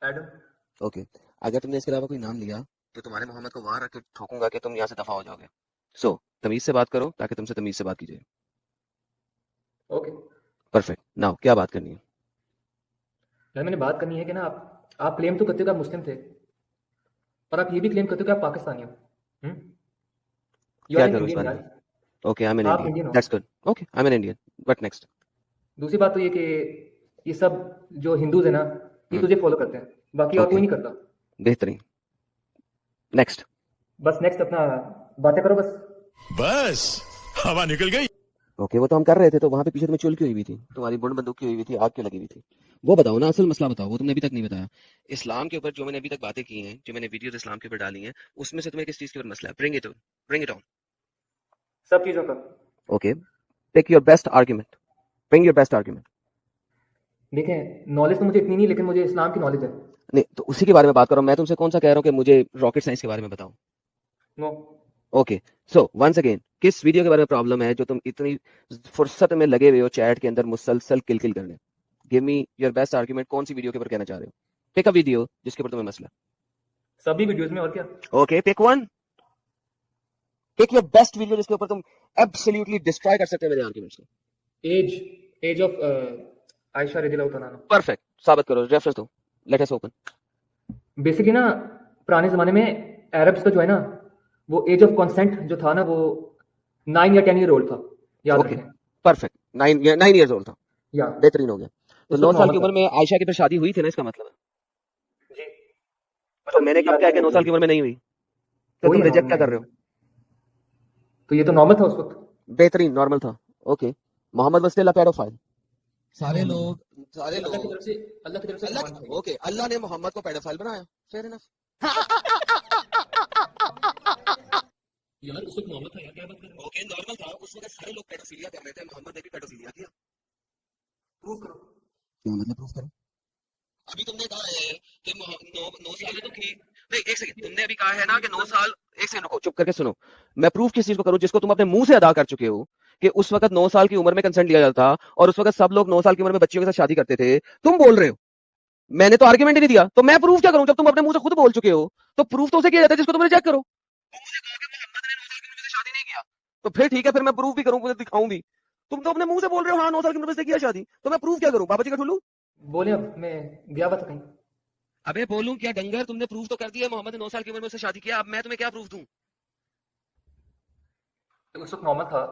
एडम। ओके, अगर तुमने इसके अलावा कोई नाम लिया तो तुम्हारे मोहम्मद को वहां रख के ठोकूंगा कि तुम यहाँ से दफा हो जाओगे। सो तमीज से बात करो ताकि तुमसे तमीज से बात की जाए। Okay, perfect. नाउ क्या बात करनी है? यार मैंने बात करनी है कि ना आप क्लेम तो करते हो कि आप मुस्लिम थे, और आप ये भी क्लेम करते हो कि आप पाकिस्तानी हो। यू क्या आर एन करूं इस इंडियन बारे में? यार, ओके, आई एम एन आप इंडियन, इंडियन हो। That's good. Okay, I am an Indian, but next. दूसरी बात तो ये कि ये सब जो हिंदूज है ना, ये तुझे फॉलो करते हैं, बाकी और ओके, कोई नहीं करता। बेहतरीन, नेक्स्ट। बस नेक्स्ट अपना बातें करो बस। बस हवा निकल गई। ओके, वो तो हम कर रहे थे, तो वहां पे पीछे तुम्हें चुल क्यों हुई थी? तुम्हारी बुंड बंदूक क्यों हुई थी? आग क्यों लगी हुई थी? वो बताओ ना, असल मसला बताओ, वो तुमने अभी तक नहीं बताया। इस्लाम के ऊपर जो मैंने अभी तक बातें की हैं, जो मैंने वीडियोस इस्लाम के ऊपर डाली हैं, उसमें से तुम्हें किस चीज के ऊपर मसला है? Bring it on. सब चीजों का। Okay, take your best argument, bring your best argument. देखें, नॉलेज तो मुझे इतनी नहीं, लेकिन मुझे इस्लाम की नॉलेज है। नहीं तो उसी के बारे में बात करो। मैं तुमसे कौन सा कह रहा हूँ कि मुझे रॉकेट साइंस के बारे में बताओ? No. Okay, so once again, किस वीडियो के बारे में प्रॉब्लम है जो तुम इतनी फुर्सत में लगे हुए हो चैट के अंदर मुसलसल किल करने? Give me your best argument, कौन सी वीडियो के ऊपर कहना चाह रहे हो? पिक अ वीडियो जिसके ऊपर तुम्हें मसला। सभी वीडियोस में, और क्या। Okay, pick one, pick your best video जिसके ऊपर तुम एब्सोल्युटली डिस्ट्रॉय कर सकते हो मेरे आर्गुमेंट्स को। एज ऑफ आयशा रज़ियल्लाहु तआला अन्हा। परफेक्ट, साबित करो, रेफरेंस दो, लेट अस ओपन। बेसिकली ना, पुराने जमाने में अरब्स का जो है ना, वो एज ऑफ कंसेंट जो था ना, वो 9 या 10 ईयर ओल्ड था। याद ओके, रखें। परफेक्ट, 9 इयर्स ओल्ड था, या बेहतरीन हो गया। तो उस 9 वक्त साल की मोहम्मद उम्र में आयशा की फिर शादी हुई थी ना, इसका मतलब है। जी। तो मैंने कब क्या कि 9 साल की उम्र में नहीं हुई, तो तुम रिजेक्ट क्या कर रहे हो? तो ये तो नॉर्मल था उस वक्त। बेहतरीन, नॉर्मल था। Okay, Muhammad was still a paedophile. सारे लोग अल्लाह की तरफ से ओके, अल्लाह ने मोहम्मद को पेडोफाइल बनाया, फेयर इनफ। यार उस वक्त नॉर्मल था यार, क्या बात कर रहे हो? ओके, नॉर्मल था, उस वक्त सारे लोग पेडोफिलिया कर रहे थे, मोहम्मद ने भी पेडोफिलिया किया। प्रूव करो। क्या मतलब प्रूफ करो? अभी तुमने कहा है कि 9 साल तो ठीक नहीं, एक सेकंड, तुमने अभी कहा है ना कि 9 साल, एक सेकंड रुको, चुप करके सुनो। मैं प्रूफ किस चीज को करूं जिसको तुम अपने मुंह से अदा कर चुके हो कि उस वक्त 9 साल की उम्र में कंसेंट लिया जाता था और उस वक्त सब लोग 9 साल की उम्र में बच्चियों के साथ शादी करते थे। तुम बोल रहे हो, मैंने तो आर्गुमेंट ही नहीं दिया, तो मैं प्रूफ क्या करूं? जब तुम अपने मुंह से खुद बोल चुके हो तो प्रूफ तो उसे किया जाता है जिसको तुम रिजेक्ट करो। तुम मुझे कहो कि मोहम्मद ने 9 साल की उम्र में शादी नहीं किया, तो फिर ठीक है, फिर मैं प्रूफ भी करूं, मुझे दिखाऊं भी। तुम तो अपने मुंह से बोल रहे हो हाँ 9 साल की उम्र से किया शादी, तो मैं प्रूफ क्या करूं? बाबा जी का ठुल्लू बोले, अब मैं गया बात कहीं। अबे बोलूं क्या डंगर? तुमने प्रूफ तो कर दिया मोहम्मद ने 9 साल की उम्र में उससे शादी किया, अब मैं तुम्हें क्या प्रूफ दूं? उस वक्त नॉर्मल था।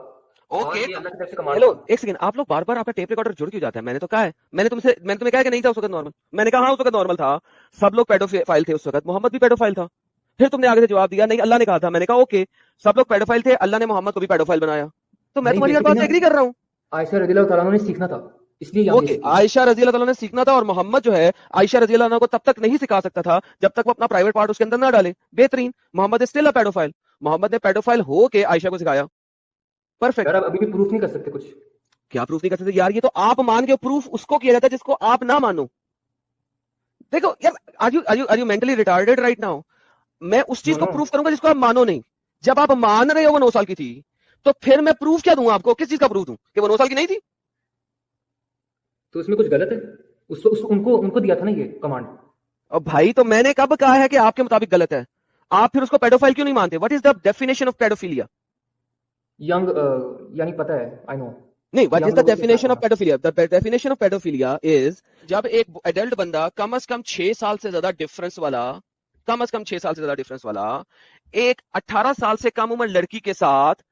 ओके, अल्लाह की तरफ से कमाल हेलो, था। एक सेकंड, आप लोग बार बार आपका टेप रिकॉर्डर जुड़ क्यों जाता है? मैंने तो कहा है, मैंने तुम्हें कहा कि नहीं था उस वक्त नॉर्मल। मैंने कहा हाँ उस वक्त नॉर्मल था, सब लोग पेडोफाइल थे उस वक्त, मोहम्मद भी पेडोफाइल था। फिर तुमने आगे से जवाब दिया नहीं अल्लाह ने कहा था। मैंने कहा ओके, सब लोग पेडोफाइल थे, अल्लाह ने मोहम्मद को भी पेडोफाइल बनाया, तो मैं नहीं, तुम्हारी हर बात से basically एग्री कर रहा हूँ। आयशा रज़ियल्लाहु तआला अन्हा ने सीखना था, इसलिए यहाँ ओके, आयशा रज़ियल्लाहु तआला ने सीखना था, और मोहम्मद जो है आयशा रज़ियल्लाहु अन्हा को तब तक नहीं सिखा सकता था जब तक वो अपना प्राइवेट पार्ट उसके अंदर ना डाले। बेहतरीन, Muhammad is still a paedophile. Muhammad ने पेडोफाइल हो के आयशा को सिखाया। परफेक्ट। यार, अभी भी प्रूफ नहीं कर सकते कुछ। क्या प्रूफ नहीं कर सकते यार? ये तो आप मान के प्रूफ उसको किया जाता है जिसको आप ना मानो। देखो यार, are you mentally retarded right now? मैं उस चीज को प्रूफ करूंगा जिसको आप मानो नहीं। जब आप मान रहे हो वो 9 साल की थी, तो फिर मैं प्रूफ क्या दूं आपको? किस चीज का प्रूफ दूं कि वो 9 साल की नहीं थी? तो इसमें कुछ गलत है? उनको दिया था ना ये कमांड। और भाई, तो मैंने कब कहा है कि आपके मुताबिक गलत है? आप फिर उसको पेडोफाइल क्यों नहीं मानते? What is the definition of paedophilia? Young, यानी पता है, आई नो। नहीं, what is the definition of paedophilia? The definition of paedophilia is जब एक एडल्ट बंदा कम से कम 6 साल से ज्यादा डिफरेंस वाला, कम से कम 6 साल से ज्यादा डिफरेंस वाला एक 18 साल से कम उम्र लड़की के साथ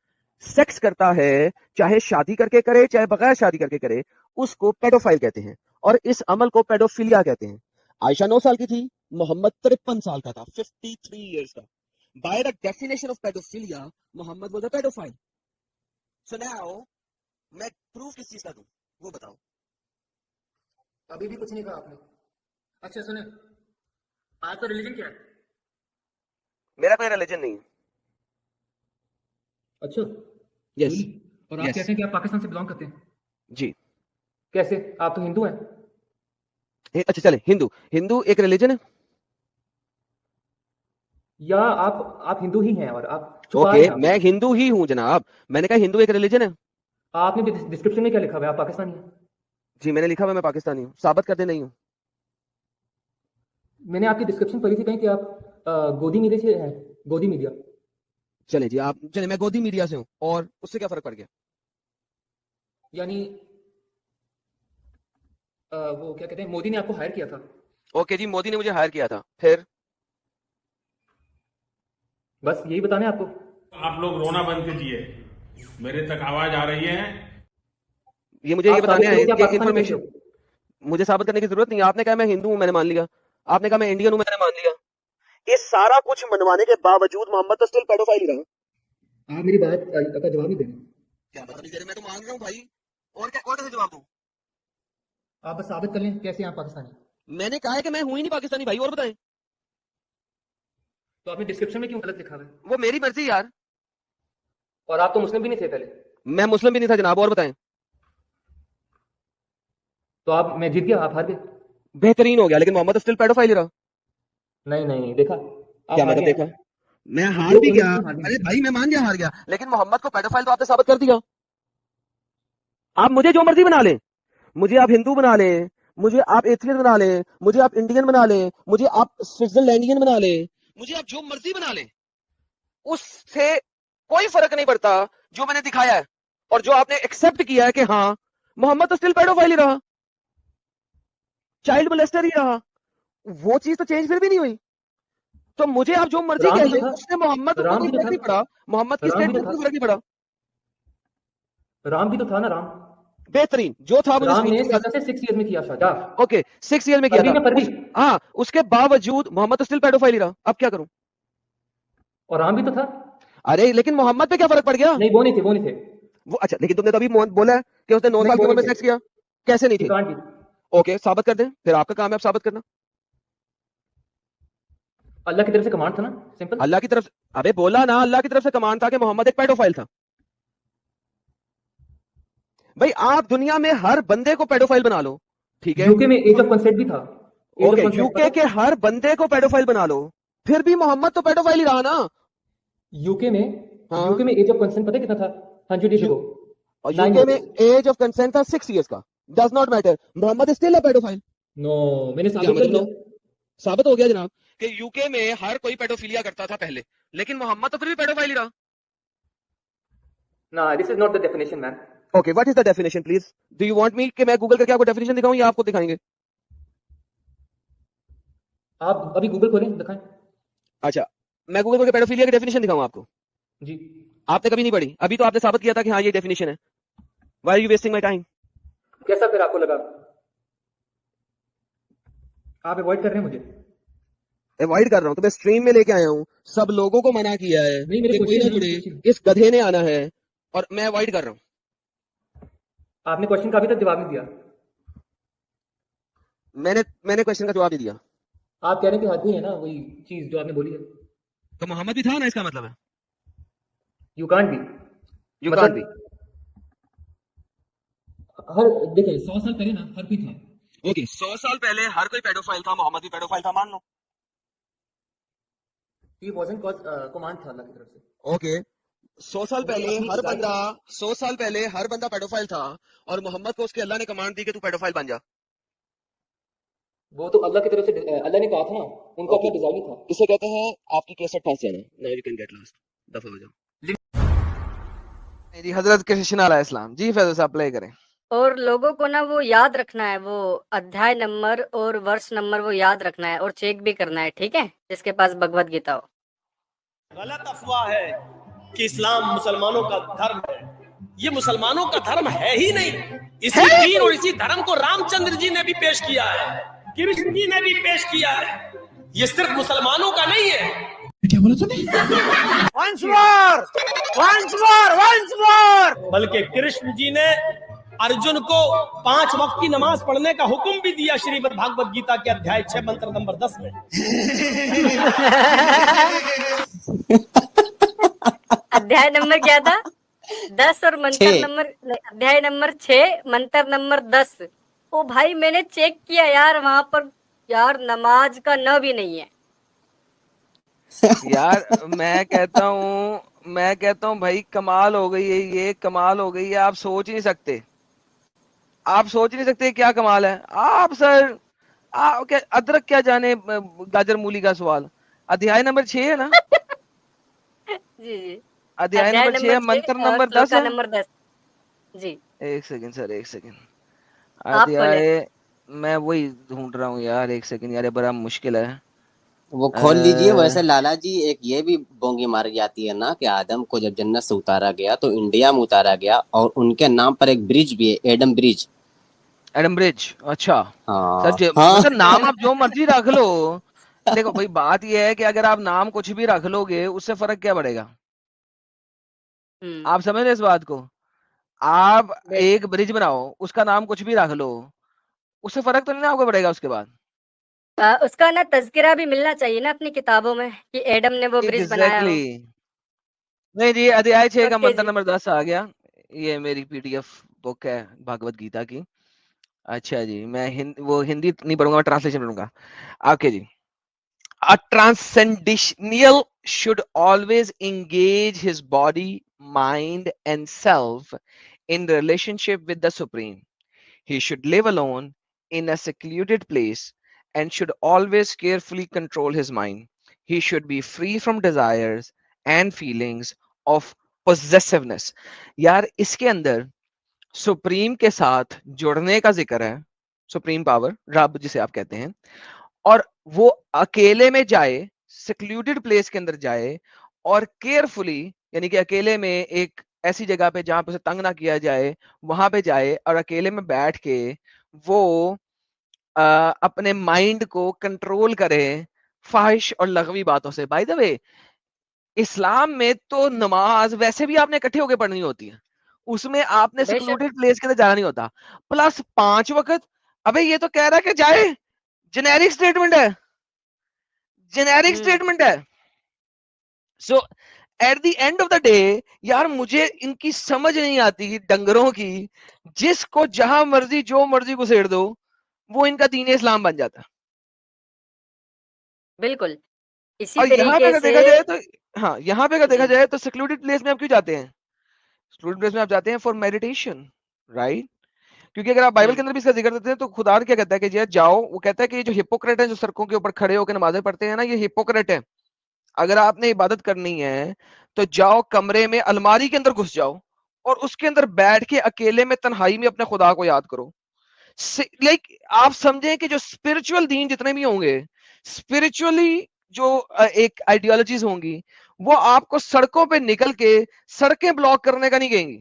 सेक्स करता है, चाहे शादी करके करे चाहे बगैर शादी करके करे, उसको पेडोफाइल कहते हैं, और इस अमल को पेडोफिलिया कहते हैं। आयशा 9 साल की थी, मोहम्मद 53 साल का था, 53 इयर्स का। By the definition of paedophilia, Muhammad was a paedophile. So now मैं प्रूफ किस चीज का दूं, वो बताओ। अभी भी कुछ नहीं कहा आपने। अच्छा सुने, आपका रिलीजन क्या है? मेरा कोई रिलीजन नहीं है। अच्छा, यस। और आप कहते हैं कि आप पाकिस्तान से बिलोंग करते हैं? जी। कैसे? आप तो हिंदू हैं। अच्छा चले, हिंदू एक रिलीजन है या आप हिंदू ही हैं और आप छुपा रहे ओके, हैं। मैं हिंदू ही हूं जनाब। मैंने कहा हिंदू एक रिलीजन है। आपने डिस्क्रिप्शन में क्या लिखा हुआ है? आप पाकिस्तानी हैं। जी, मैंने लिखा हुआ मैं पाकिस्तानी हूँ, साबित कर दे नहीं हूँ। मैंने आपकी डिस्क्रिप्शन पढ़ी थी कहीं कि आप गोदी मीडिया से हैं। गोदी मीडिया। चले जी, आप चले, मैं गोदी मीडिया से हूँ, और उससे क्या फर्क पड़ गया? यानी वो क्या कहते हैं, मोदी ने आपको हायर किया था। ओके जी, मोदी ने मुझे हायर किया था, फिर बस यही बताना है आपको। आप लोग रोना बंद कीजिए, मेरे तक आवाज आ रही है। ये मुझे ये बताने है क्या कि पाकिस्तानी इन्फॉर्मेशन मुझे साबित करने की जरूरत नहीं है। आपने कहा मैं हिंदू हूं, मैंने मान लिया। आपने कहा मैं इंडियन हूं, मैंने मान लिया। ये सारा कुछ मनवाने के बावजूद मोहम्मद तो स्टिल पेडोफाइल ही रहा। आप मेरी बात का जवाब ही देना। क्या बता नहीं दे रहे? मैं तो मान रहा हूं भाई। और क्या, और कैसे जवाब दूं? आप बस साबित कर लें कैसे आप पाकिस्तानी। मैंने कहा है कि मैं हूं ही नहीं पाकिस्तानी भाई, और बताएं। तो आपने डिस्क्रिप्शन में क्यों गलत लिखा है? वो मेरी मर्जी यार। और आप तो मुस्लिम भी नहीं थे पहले। मैं मुस्लिम भी नहीं था जनाब, और बताएं। तो आप, मैं जीत गया, आप हार गए। बेहतरीन हो गया, लेकिन मोहम्मद स्टिल पेडोफाइल ही रहा। नहीं देखा क्या मतलब देखा? मैं हार भी गया। अरे भाई मैं मान गया हार गया, लेकिन मोहम्मद को पेडोफाइल तो आपने साबित कर दिया। आप मुझे जो मर्जी बना ले, मुझे आप हिंदू बना ले, मुझे आप एथियस्ट बना ले, मुझे आप इंडियन बना ले, मुझे आप स्विट्जरलैंडियन बना ले, मुझे आप जो मर्जी बना ले, उससे कोई फर्क नहीं पड़ता जो मैंने दिखाया है और जो आपने एक्सेप्ट किया है कि हाँ मोहम्मद तो स्टिल पेडोफाइल ही रहा, चाइल्ड मोलेस्टर ही रहा। वो चीज तो चेंज फिर भी नहीं हुई। तो मुझे आप जो मर्जी कह लें, उससे मोहम्मद को कोई फर्क नहीं पड़ा, मोहम्मद की स्टेटमेंट को फर्क नहीं पड़ा। राम भी तो था ना, राम बेहतरीन जो था मुझे राम ने 6 ईयर में किया शादा। ओके 6 ईयर में किया था। हाँ, उसके बावजूद मोहम्मद तो स्टिल पेडोफाइल ही रहा। अब क्या करूं? और राम भी तो था। अरे लेकिन मोहम्मद पे क्या फर्क पड़ गया? नहीं वो नहीं थे वो। अच्छा, लेकिन तुमने तो अभी बोला है कि उसने 9 साल की उम्र में सेक्स किया। कैसे नहीं थे? ओके साबित कर दें, फिर आपका काम है अब साबित करना। अल्लाह की तरफ से कमांड था ना, सिंपल। अल्लाह की तरफ। अबे बोला ना, अल्लाह की तरफ से कमांड था कि मोहम्मद एक पेडोफाइल था। भाई आप दुनिया में हर बंदे को पेडोफाइल बना लो, ठीक है? यूके में एज ऑफ कंसेंट भी था। ओके, यूके के हर बंदे को पेडोफाइल बना लो, फिर भी मोहम्मद तो पेडोफाइल ही रहा ना। यूके में एज ऑफ कंसेंट पता है कितना था? 100 years ago। और यूके में एज ऑफ कंसेंट था 6 years का। Does not matter, Muhammad is still a paedophile. No, मैंने साबित कर दिया। साबित हो गया जनाब कि यूके में हर कोई पेडोफिलिया करता था पहले, लेकिन मोहम्मद तो फिर भी पेडोफाइल ही रहा। ना, this is not the definition man. Okay, what is the definition please? Do you want me कि मैं गूगल करके आपको डेफिनेशन दिखाऊं या आपको दिखाएंगे? आप अभी गूगल खोलें, दिखाएं। अच्छा, मैं गूगल करके पेडोफिलिया की डेफिनेशन दिखाऊं आपको? जी। आपने कभी नहीं पढ़ी? अभी तो आपने साबित किया था कि हाँ ये डेफिनेशन है। Why are you wasting my time? कैसा फिर आपको लगा? आप अवॉइड कर रहे हैं मुझे। अवॉइड कर रहा हूं तो मैं स्ट्रीम में लेके आया हूं, सब लोगों को मना किया है कि कोई ना जुड़े, इस गधे ने आना है, और मैं अवॉइड कर रहा हूं। आपने क्वेश्चन का अभी तक जवाब नहीं दिया। मैंने क्वेश्चन का जवाब नहीं दिया। आप कह रहे हैं कि हद ही है ना, वही चीज जो आपने बोली है। तो मोहम्मद भी था ना, इसका मतलब है you can't be. You can't be. हर देखिए 100 साल पहले ना हर कोई था। ओके 100 साल पहले हर कोई पेडोफाइल था, मोहम्मद भी पेडोफाइल था, मान लो। ही वाजंट कमांड था अल्लाह की तरफ से। ओके 100 साल पहले हर बंदा पेडोफाइल था, और मोहम्मद को उसके अल्लाह ने कमांड दी कि तू पेडोफाइल बन जा। वो तो अल्लाह की तरफ से अल्लाह ने कहा था ना, उनका क्या डिजाइन था। इसे कहते हैं आपकी कैसेट फंस जाना। Now you can get lost. दफा हो जाओ जी। हजरत कृष्ण अलैहि इस्लाम जी, फैजल साहब प्ले करें। और लोगों को ना वो याद रखना है, वो अध्याय नंबर और वर्ष नंबर वो याद रखना है और चेक भी करना है, ठीक है, जिसके पास भगवत गीता हो। गलत अफवाह है कि इस्लाम मुसलमानों का धर्म है। ये मुसलमानों का धर्म है ही नहीं। इसी दीन और इसी धर्म को रामचंद्र जी ने भी पेश किया है, कृष्ण जी ने भी पेश किया है। ये सिर्फ मुसलमानों का नहीं है। क्या बोला तूने? once more! बल्कि कृष्ण जी ने अर्जुन को 5 वक्त की नमाज पढ़ने का हुक्म भी दिया श्रीमद् भागवत गीता के अध्याय 6 मंत्र नंबर 10 में। अध्याय नंबर क्या था? 10 और मंत्र नंबर, अध्याय नंबर 6 मंत्र नंबर 10। ओ भाई मैंने चेक किया यार, वहां पर यार नमाज का न भी नहीं है यार। मैं कहता हूँ भाई कमाल हो गई है, ये कमाल हो गई है। आप सोच नहीं सकते क्या कमाल है। आप सर क्या अदरक क्या जाने गाजर मूली का सवाल। अध्याय नंबर 6 है ना? जी अध्याय नंबर 6 मंत्र नंबर 10 है। नंबर 10 जी। एक सेकंड सर, एक सेकंड। अध्याय मैं वही ढूंढ रहा हूँ यार, एक सेकंड यार, ये बड़ा मुश्किल है। वो खोल लीजिए। वैसे लाला जी एक ये भी बोंगी मारी जाती है ना कि आदम को जब जन्नत से उतारा गया तो इंडिया में उतारा गया और उनके नाम पर एक ब्रिज भी है, एडम ब्रिज। एडम ब्रिज, अच्छा हाँ सर हाँ मतलब नाम आप जो मर्जी रख लो। देखो भाई बात यह है कि अगर आप नाम कुछ भी रख लोगे उससे फर्क क्या पड़ेगा? आप समझ रहे इस बात को? आप एक ब्रिज बनाओ, उसका नाम कुछ भी रख लो, उससे फर्क तो नहीं ना आपको पड़ेगा उसके बाद। उसका ना तज़किरा भी मिलना चाहिए ना अपनी किताबों में कि एडम ने वो ब्रिज बनाया हो। नहीं जी, अध्याय 6 का ओके मंत्र जी। नंबर 10 आ गया। ये मेरी पीडीएफ बुक है भागवत गीता की। अच्छा जी, मैं वो हिंदी नहीं पढ़ूंगा, मैं ट्रांसलेशन पढ़ूंगा। Okay ji. A transcendental should always engage his body, mind, and self in relationship with the Supreme. He should live alone in a secluded place and should always carefully control his mind. He should be free from desires and feelings of possessiveness. यार इसके अंदर supreme के साथ जुड़ने का जिक्र है, supreme power रब जिसे आप कहते हैं, और वो अकेले में जाए, सिक्लूडेड प्लेस के अंदर जाए और केयरफुली, यानी कि अकेले में एक ऐसी जगह पे जहां पे उसे तंग ना किया जाए, वहां पे जाए और अकेले में बैठ के वो अपने माइंड को कंट्रोल करे फाहिश और लग़वी बातों से। बाय द वे इस्लाम में तो नमाज वैसे भी आपने इकट्ठे होकर पढ़नी होती है, उसमें आपने बेशक। सिक्लूडेड प्लेस के अंदर जाना नहीं होता। प्लस 5 वक्त, अबे ये तो कह रहा है कि जाए, जेनेरिक स्टेटमेंट है, जेनेरिक स्टेटमेंट है। So at the end of the day यार मुझे इनकी समझ नहीं आती डंगरों की, जिसको जहां मर्जी जो मर्जी घुसेड़ दो वो इनका दीन इस्लाम बन जाता है। बिल्कुल इसी और यहाँ पे तरीके अगर से देखा जाए तो, हाँ यहाँ पे अगर देखा जी। जाए तो सिक्लूडेड प्लेस में आप क्यों जाते हैं? सिक्लूडेड प्लेस में आप जाते हैं फॉर मेडिटेशन, राइट? क्योंकि अगर आप बाइबल के अंदर भी इसका जिक्र देते हैं तो खुदा क्या कहता है कि जी जाओ, वो कहता है कि ये जो हिपोक्रेट है जो सड़कों के ऊपर खड़े होकर नमाजें पढ़ते हैं ना, ये हिपोक्रेट है। अगर आपने इबादत करनी है तो जाओ कमरे में अलमारी के अंदर घुस जाओ और उसके अंदर बैठ के अकेले में तन्हाई में अपने खुदा को याद करो। लाइक आप समझें कि जो स्पिरिचुअल दीन जितने भी होंगे, स्पिरिचुअली जो एक आइडियोलॉजीज होंगी, वो आपको सड़कों पे निकल के सड़कें ब्लॉक करने का नहीं कहेंगी,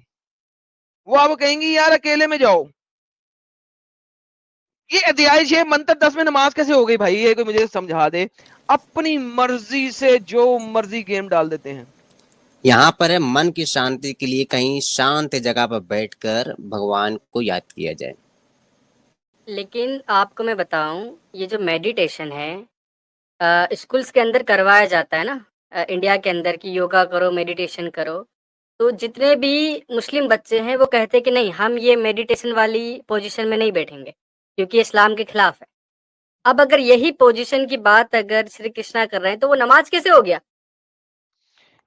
वो आपको कहेंगी यार अकेले में जाओ। ये अध्याय 6 मंत्र 10 में नमाज कैसे हो गई भाई? ये कोई मुझे समझा दे। अपनी मर्जी से जो मर्जी गेम डाल देते हैं। यहाँ पर है मन की शांति के लिए कहीं शांत जगह पर बैठकर भगवान को याद किया जाए। लेकिन आपको मैं बताऊं, ये जो मेडिटेशन है स्कूल्स के अंदर करवाया जाता है ना, इंडिया के अंदर की योगा करो, मेडिटेशन करो, तो जितने भी मुस्लिम बच्चे हैं वो कहते हैं कि नहीं हम ये मेडिटेशन वाली पोजीशन में नहीं बैठेंगे क्योंकि इस्लाम के खिलाफ है। अब अगर यही पोजीशन की बात अगर श्री कृष्णा कर रहे हैं तो वो नमाज कैसे हो गया?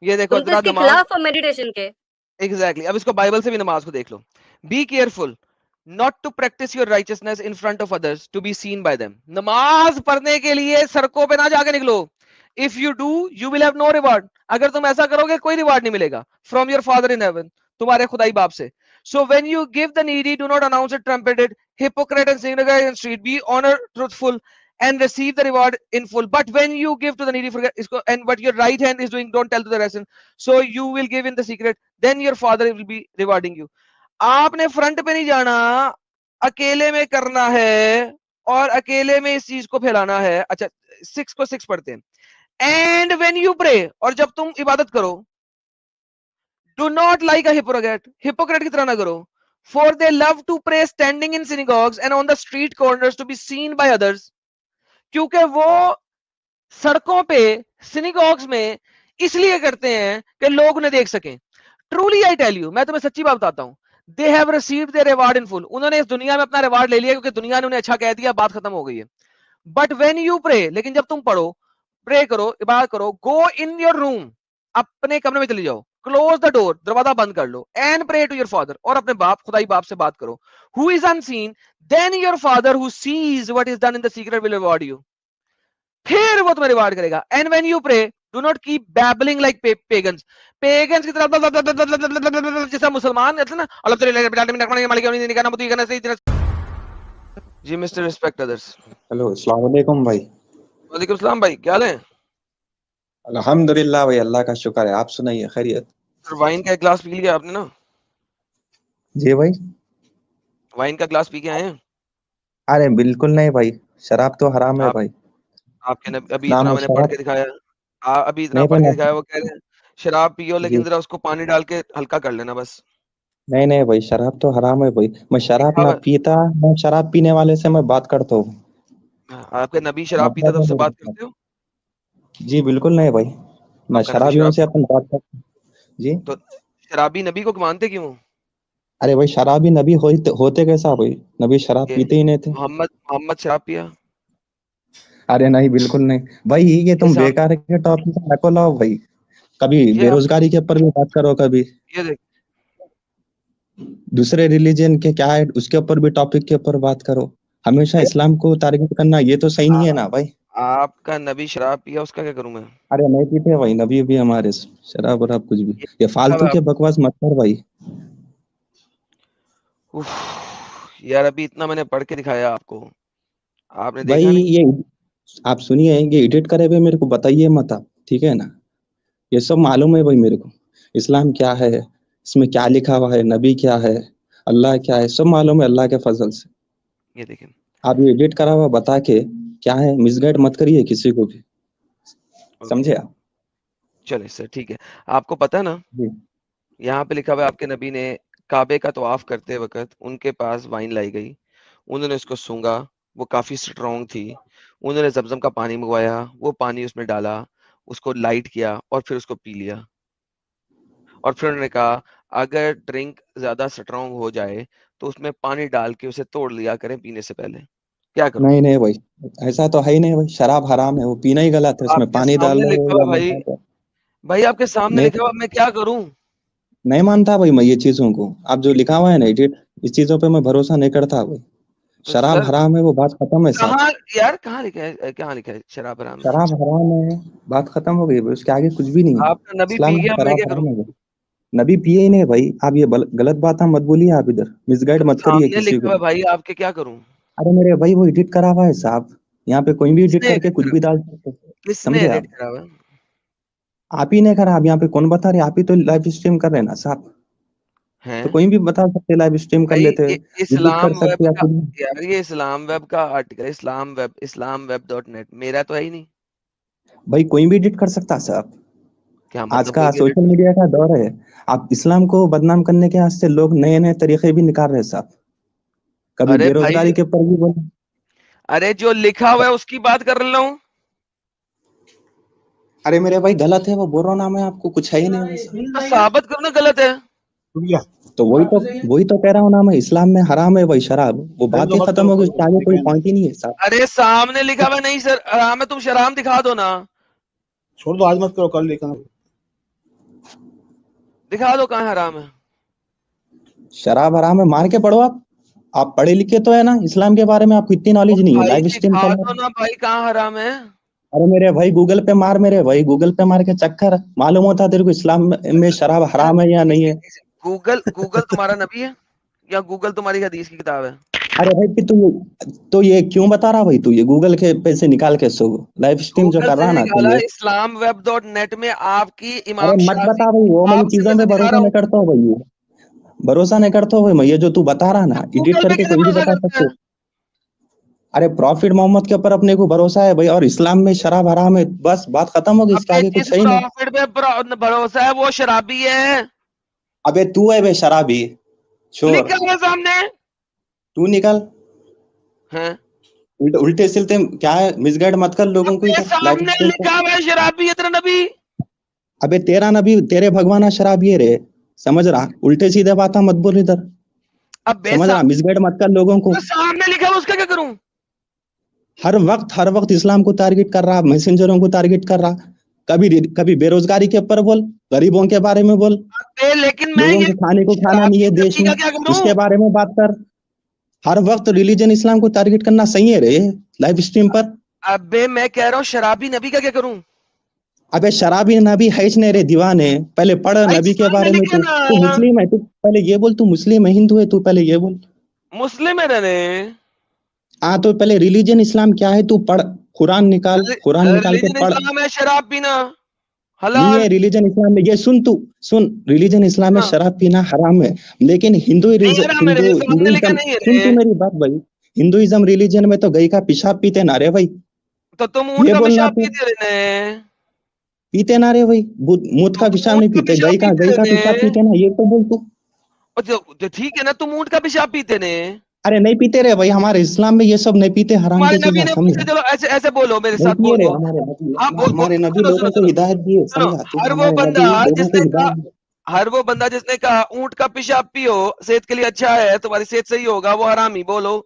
ये देखो तुम तो इसके खिलाफ हो मेडिटेशन के। एग्जैक्टली। अब इसको बाइबल से भी नमाज को देख लो। Be careful not to practice your righteousness in front of others to be seen by them. नमाज पढ़ने के लिए सड़कों पे ना जाके निकलो। If you do you will have no reward. अगर तुम ऐसा करोगे कोई रिवार्ड नहीं मिलेगा from your father in heaven, तुम्हारे खुदाई बाप से। So when you give the needy, do not announce it trumpeted, hypocrite and synagogue and street. Be honor truthful and receive the reward in full. But when you give to the needy, forget and what your right hand is doing, don't tell to the rest. So you will give in the secret. Then your father will be rewarding you. आपने front पे नहीं जाना, अकेले में करना है और अकेले में इस चीज को फैलाना है। अच्छा 6 को 6 पढ़ते हैं। एंड व्हेन यू प्रे, और जब तुम इबादत करो, do not like a hypocrite, hypocrite की तरह ना करो, for they love to pray standing in synagogues and on the street corners to be seen by others. क्योंकि वो सड़कों पे synagogues में इसलिए करते हैं कि लोग उन्हें देख सकें। Truly I tell you, मैं तुम्हें सच्ची बात बताता हूँ, they have received their reward in full. उन्होंने इस दुनिया में अपना रिवार्ड ले लिया क्योंकि दुनिया ने उन्हें अच्छा कह दिया, बात खत्म हो गई है। But when you pray, लेकिन जब तुम पढ़ो, प्रे करो, इबादत करो, go in your room, अपने कमरे में चली जाओ, क्लोज द डोर, दरवाजा बंद कर लो, and pray to your father, और अपने बाप खुदाई बाप से बात करो, who is unseen, then your father who sees what is done in the secret will reward you. फिर वो तुम्हें रिवार्ड करेगा। And when you pray do not keep babbling like pagans, pagans की तरह जैसा मुसलमान रहते ना, जी मिस्टर रिस्पेक्ट अदर्स। हेलो अस्सलाम वालेकुम भाई। वालेकुम सलाम भाई, क्या हाल है? अल्हम्दुलिल्लाह भाई, अल्लाह का शुक्र है। आप सुनाइए, खैरियत? सर वाइन का एक ग्लास पी लिया आपने ना? जी भाई। वाइन का ग्लास पी के आए हैं? अरे बिल्कुल नहीं भाई, शराब तो हराम है आप भाई। आपके अभी नाम इतना है मैंने पढ़ शराब। के दिखाया। अभी इतना नहीं पढ़ के भाई, दिखाया, वो कह रहे हैं शराब पियो लेकिन जी जरा उसको पानी डाल के हल्का कर लेना बस। नहीं नहीं भाई, शराब तो हराम है भाई। मैं शराब लिखा ना हुआ है। पीता, मैं शराब पीने वाले से मैं बात करता हूँ। आपके नबी शराब पीता मतलब तो है उससे मेरे बात साथ। करते हो? जी बिल्कुल नहीं भाई, मैं आपका नबी शराबियों शराब से अपन बात करता हूँ। जी। तो शराबी नबी को मानते क्यों? अरे भाई, शराबी नबी होते कैसा भाई? नबी शराब ये पीते ही नहीं थे। मोहम्मद मोहम्मद शराब पिया? अरे नहीं, बिल्कुल नहीं भाई। ये ये तुम साहब, बेकार के टॉपिक नको लाओ भाई। कभी ये आप बेरोजगारी के ऊपर भी बात करो, कभी ये देख, दूसरे रिलीजन के क्या है उसके ऊपर भी टॉपिक के ऊपर बात करो। हमेशा इस्लाम को टारगेट करना ये तो सही नहीं है ना भाई। आपका नबी शराब पिया, उसका क्या करूं मैं? अरे नहीं पीते भाई, नबी भी हमारे शराब वराब कुछ भी। ये ये लिखा फालतू हुआ के बकवास मत कर भाई। उफ, यार अभी इतना मैंने पढ़ के दिखाया आपको, आपने भाई देखा नहीं। ये आप सुनिए, ये एडिट करे हुए मेरे को बताइए मत आप, ठीक है ना? ये सब मालूम है भाई मेरे को। इस्लाम क्या है, इसमें क्या लिखा हुआ है, नबी क्या है, अल्लाह क्या है, सब मालूम है अल्लाह के फजल से। ये देखें, आप ये एडिट करा हुआ बता के क्या है, मिसगाइड मत करिए किसी को भी, ओके समझे आप? चलिए सर ठीक है। आपको पता है ना, जी यहाँ पे लिखा हुआ है आपके नबी ने काबे का तवाफ करते वक्त उनके पास वाइन लाई गई, उन्होंने उसको सूंघा, वो काफी स्ट्रॉन्ग थी, उन्होंने जमजम का पानी मंगवाया, वो पानी उसमें डाला, उसको लाइट किया और फिर उसको पी लिया। और फिर उन्होंने कहा अगर ड्रिंक ज्यादा स्ट्रॉन्ग हो जाए तो उसमें पानी डाल के उसे तोड़ लिया करें पीने से पहले। क्या करूं? नहीं नहीं भाई, ऐसा तो है ही नहीं भाई। शराब हराम है, वो पीना ही गलत है। उसमें आपके पानी सामने डालना लिखा हो हुआ या है भाई, मत डालो। भाई आपके सामने नहीं लिखा हुआ है, मैं क्या करूं? नहीं मानता भाई मैं ये चीजों को। आप जो लिखा हुआ है ना एडिट, इस चीजों पे मैं भरोसा नहीं करता भाई। तो शराब सर हराम है, वो बात खत्म है साहब। कहाँ यार, कहाँ लिखा है, कहाँ लिखा है शराब हराम है? शराब हराम है, बात खत्म हो गई भाई, उसके आगे कुछ भी नहीं है। आपका नबी इस्लाम पी में गया, मैं शराब क्या करूं? हराम है भाई। नबी पिए ही नहीं भाई। आप ये गलत बात हम मत बोलिए, आप इधर मिसगाइड तो मत करिए सामने किसी लिखा को हुआ है भी। भाई, आपके क्या करूं? अरे मेरे भाई, वो एडिट करा हुआ है साहब। यहाँ पे कोई भी एडिट किसने करके एडिट कुछ करा? भी डाल सकते हैं। किसने समझे एडिट आप? करा हुआ है? आप ही ने करा। अब यहाँ पे कौन बता रहे? आप ही तो लाइव स्ट्रीम कर रहे हैं ना साहब। तो हैं? कोई भी बता सकते, लाइव स्ट्रीम कर भाई लेते, ये एडिट इस्लाम कर वेब सकते या का, कुछ भी। यार ये इस्लाम वेब का आर्टिकल, इस्लाम वेब .net मेरा तो है ही नहीं। भाई कोई भी एडिट कर सकता है साहब। क्या आज मतलब, कोई का भी एडिट? सोशल मीडिया का दौर है। आप इस्लाम को बदनाम करने के वास्ते लोग नए नए तरीके भी निकाल रहे हैं साहब। कभी अरे भाई, बेरोजगारी के ऊपर भी बोले। अरे जो लिखा हुआ है उसकी बात कर रहा हूँ। अरे मेरे भाई गलत है, वो बोल रहा हूं ना मैं आपको, कुछ है ही नहीं वैसा। तो साबित करो ना गलत है। तो वही तो कह रहा हूँ ना मैं, इस्लाम में हराम है भाई शराब। वो बात ही खत्म हो गई, उसके आगे कोई पॉइंट ही नहीं है साहब। अरे सामने लिखा हुआ है, नहीं सर हराम है, तुम शराब दिखा दो ना। छोड़ दो, आज मत करो, कल लेकर दिखा दो कहाँ हराम है। शराब हराम है, मार के पढ़ो आप पढ़े लिखे तो है ना इस्लाम के बारे में, आपको इतनी नॉलेज नहीं है। भाई लाइव स्ट्रीम दिखा चल दो ना भाई, कहाँ हराम है? अरे मेरे भाई गूगल पे मार, मेरे भाई गूगल पे मार के चक्कर मालूम होता तेरे को इस्लाम में शराब हराम है या नहीं है। गूगल तुम्हारा नबी है या गूगल तुम्हारी हदीस की किताब है? अरे भाई फिर तू ये क्यों बता रहा भाई? तू ये गूगल के पैसे निकाल के सो लाइव स्ट्रीम जो गूगल कर से रहा ना तू निकाला ये। इस्लाम वेब .net में आपकी अरे इमाम मत शाफी, बता भाई, वो मैं इन आपसे चीजों मैं पे दिखा भरोसा रहा नहीं हूँ। करता हूँ भाई। ये भरोसा नहीं करता हूँ भाई मैं, ये जो तू बता रहा ना एडिट गूगल पे करके कैसे कोई भी भरोसा बता करते सकते। हैं? अरे प्रॉफिट मोहम्मद के ऊपर अपने को भरोसा है भाई, और इस्लाम में शराब हराम है, बस बात खत्म हो गई, इसके अबे आगे जिस कुछ है ही नहीं। प्रॉफिट पे भरोसा है वो शराबी है। अबे तू है बे शराबी चोर, लिखा हुआ सामने तू निकल। है। उल्टे सिलते क्या है, मिसगाइड मत कर लोगों को अबे इधर लाइव सामने स्ट्रीम पे। लिखा हुआ है शराबी है तेरा नबी। अबे तेरा नबी, तेरे भगवान शराबी है रे, समझ रहा? उल्टे सीधे बात मत बोल इधर, अबे समझ रहा? मिसगाइड मत कर लोगों को। तो सामने लिखा हुआ उसका क्या करूं? हर वक्त इस्लाम को टारगेट कर रहा, मैसेंजरों को टारगेट कर रहा। कभी बेरोजगारी के ऊपर बोल, गरीबों के बारे में बोल, अबे लेकिन मैं लोगों ये को खाने को खाना नहीं है शराबी देश नबी में, का क्या करूं? उसके बारे में बात कर। हर वक्त रिलीजन इस्लाम को टारगेट करना सही है रे लाइव स्ट्रीम पर? अबे मैं कह रहा हूँ शराबी नबी का क्या करूं? अबे शराबी नबी है नहीं रे दीवाने, पहले पढ़ भाई नबी के सामने बारे में। लिखा तू ना, मुस्लिम है, तू पहले ये बोल, तू मुस्लिम है हिंदू है, तू पहले ये बोल। मुस्लिम है रे। हाँ तो पहले रिलीजन इस्लाम क्या है तू पढ़, कुरान निकाल के रिलीजन पढ़। इस्लाम है शराब पीना नहीं हलाल। है रिलीजन इस्लाम में, ये सुन रिलीजन इस्लाम में हाँ। शराब पीना हराम है, लेकिन नहीं हराम है रे, सामने लिखा नहीं है सुन रे। तू मेरी बात भाई, हिंदुइज्म रिलीजन में तो गाय का पेशाब पीते ना रे भाई, तो तुम ऊँट ये का बोलना पेशाब तू पीते रहने। पीते ना रे भाई, मूत का पेशाब नहीं पीते, गाय का पेशाब पीते ना, ये तो बोल तू। तो ठीक है ना, तुम ऊँट का पेशाब पीते ने। अरे नहीं पीते रे भाई, हमारे इस्लाम में ये सब नहीं पीते, हराम हमारे की नबी चीज ने है, समझा। चलो ऐसे ऐसे बोलो मेरे नहीं साथ पिए रे बोलो। हमारे नबी, हाँ हमारे नबी सुनो लोगों सुनो को सुनो हिदायत दिए, सुनो, समझा तू, हर वो हमारे बंदा नबी लोगों को जिसने कहा, हिदायत। हर वो बंदा जिसने कहा ऊँट का पेशाब पियो सेहत के लिए अच्छा है, तुम्हारी सेहत सही होगा, वो हरामी बोलो।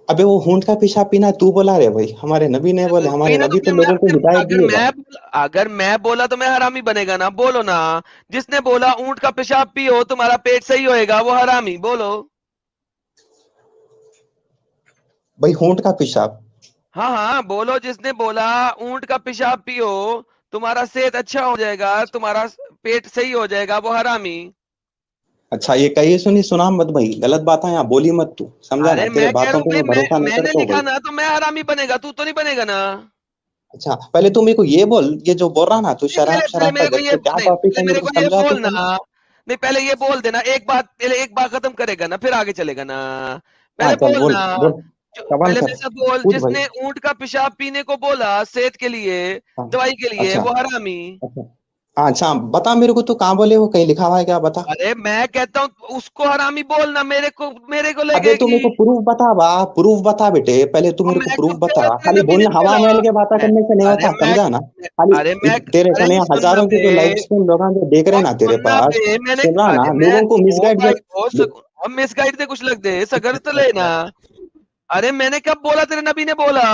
अबे वो ऊँट का पेशाब पीना तू बोला रे भाई, हमारे नबी ने बोले, हमारे वही ना, नबी तो तो मैं लोगों को हिदायत दिए भाई। अगर मैं बोला तो मैं हरामी बनेगा ना, बोलो ना। जिसने बोला ऊँट का पेशाब पियो तुम्हारा पेट सही होएगा, वो हरामी बोलो। भाई ऊँट का पेशाब, हाँ हाँ बोलो, जिसने बोला ऊँट का पेशाब पियो तुम्हारा सेहत अच्छा हो जाएगा, तुम्हारा पेट सही हो जाएगा, वो हरामी। अच्छा ये कही सुनी सुना मत भाई, गलत बात है यहाँ बोली मत तू, समझा ना, अरे तेरे मैं कह रहा बातों हूँ पे भाई, मैं भरोसा नहीं मैंने करता हूँ लिखा भाई। ना तो मैं हरामी बनेगा, तू तो नहीं बनेगा ना। अच्छा पहले तू मेरे को ये बोल, ये जो बोल रहा ना तू नहीं, पहले शराब मेरे का को ये क्या नहीं, टॉपिक पहले है, मेरे मेरे को को ये समझा तो बोलना। पहले। नहीं पहले ये बोल देना, पहले एक बात खत्म करेगा ना, फिर आगे चलेगा ना। हाँ पहले चल बोल बोलना। बोल, सवाल पहले कर, मेरे से बोल, पूछ भाई। जिसने ऊँट का पेशाब पीने को बोला सेहत के लिए, हाँ, दवाई के लिए, अच्छा वो हरामी। अच्छा हाँ, अच्छा बता मेरे को, तू कहाँ बोले, वो कहीं लिखा हुआ है क्या, बता। अरे मैं कहता हूँ उसको हरामी बोलना, मेरे को अबे लगे तू मेरे को कि प्रूफ बता बा, प्रूफ बता बेटे, पहले तू मेरे को मैं प्रूफ कब बता, कहा तेरे खाली नबी ने बोलना हवा बोला। महल के बातें करने से नहीं अरे होता, मैं समझा ना। खाली अरे मैं तेरे अरे कने सुनना हजारों के जो बे, लाइव स्ट्रीम लोग जो देख रहे और ना तेरे सुनना पास, बे, मैंने सुन रहा ना, अरे मैं लोगों को ओ मिसगाइड भाई हम मिसगाइड से कुछ लग दे सगर तो लेना। अरे मैंने कब बोला तेरे नबी ने बोला?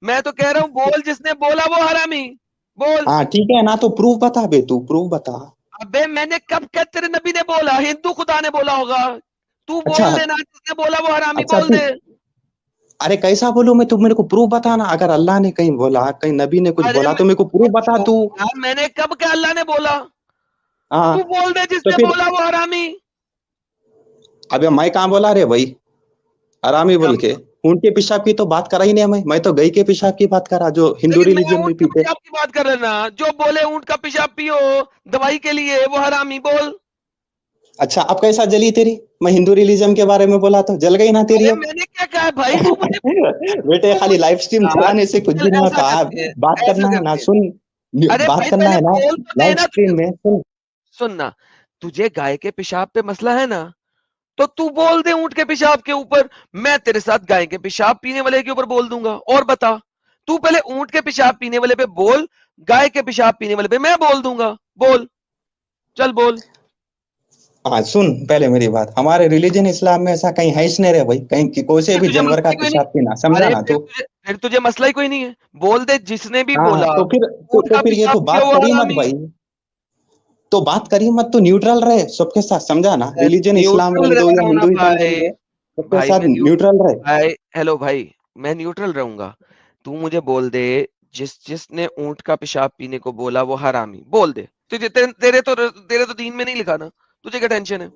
मैं तो कह रहा हूँ बोल, जिसने बोला वो हरामी बोल। हाँ ठीक है ना, तो प्रूफ बता बे, तू प्रूफ बता। अबे मैंने कब कहा तेरे नबी ने बोला? हिंदू खुदा ने बोला होगा, तू बोल अच्छा लेना, जिसने बोला वो हरामी अच्छा बोल तू, दे। अरे कैसा बोलूं मैं, तू मेरे को प्रूफ बता ना, अगर अल्लाह ने कहीं बोला, कहीं नबी ने कुछ अरे बोला तो मेरे को प्रूफ बता तू। यार मैंने कब कहा अल्लाह ने बोला? हाँ तू बोल दे, तो जिसने फिर, बोला वो हरामी। अबे मैं कहाँ बोला रे भाई आरामी बोल के, ऊँट के पेशाब की तो बात करा ही नहीं, मैं तो गाय के पेशाब की बात करा, जो हिंदू लेकिन मैं रिलीजन में ऊँट के पीते। पेशाब की बात कर रहा ना, जो बोले ऊँट का पेशाब पियो दवाई के लिए, वो हरामी बोल। अच्छा अब कैसा जली तेरी, मैं हिंदू रिलीजन के बारे में बोला तो जल गई ना तेरी अरे अब। मैंने क्या कहा है भाई, तू मुझे बेटे खाली लाइव स्ट्रीम यार, चलाने से कुछ चल भी नहीं ऐसा होता, करते हैं, बात ऐसा करना है ना, करते हैं। सुन अरे बात भाई करना पहले है ना बोल तो लाइव देना, स्ट्रीम में, सुन। सुनना, तुझे गाय के पेशाब पे मसला है ना, तो तू बोल दे ऊँट के पेशाब के ऊपर, मैं तेरे साथ गाय के पेशाब पीने वाले के ऊपर बोल दूंगा। और बता, तू पहले ऊँट के पेशाब पीने वाले पे बोल, गाय के पेशाब पीने वाले पे मैं बोल दूंगा। बोल, चल बोल। हाँ सुन पहले मेरी बात, हमारे रिलीजन इस्लाम में ऐसा कहीं है ही नहीं रे भाई, कहीं कोई से फिर भी तुझे जानवर का मसला ही कोई नहीं। पेशाब पीना, समझा अरे ना तू। फिर तुझे मसला ही कोई नहीं है, बोल दे जिसने भी हाँ बोला तो फिर ऊँट का फिर ये पेशाब तो पियो बात वो करी मत हरामी। भाई, तो बात करी मत, तो न्यूट्रल रहे सबके साथ, समझा ना, रिलीजन इस्लाम न्यूट्रल रहने दो रह या रहा हूँ ना हिंदुइज्म रहने भाई। दो, सबके भाई साथ न्यूट्रल रहे। भाई हेलो भाई, मैं न्यूट्रल रहूंगा। तू मुझे बोल दे, जिसने ऊँट का पेशाब पीने को बोला वो हरामी बोल दे। तेरे तो दीन में नहीं लिखा ना, तुझे क्या टेंशन है?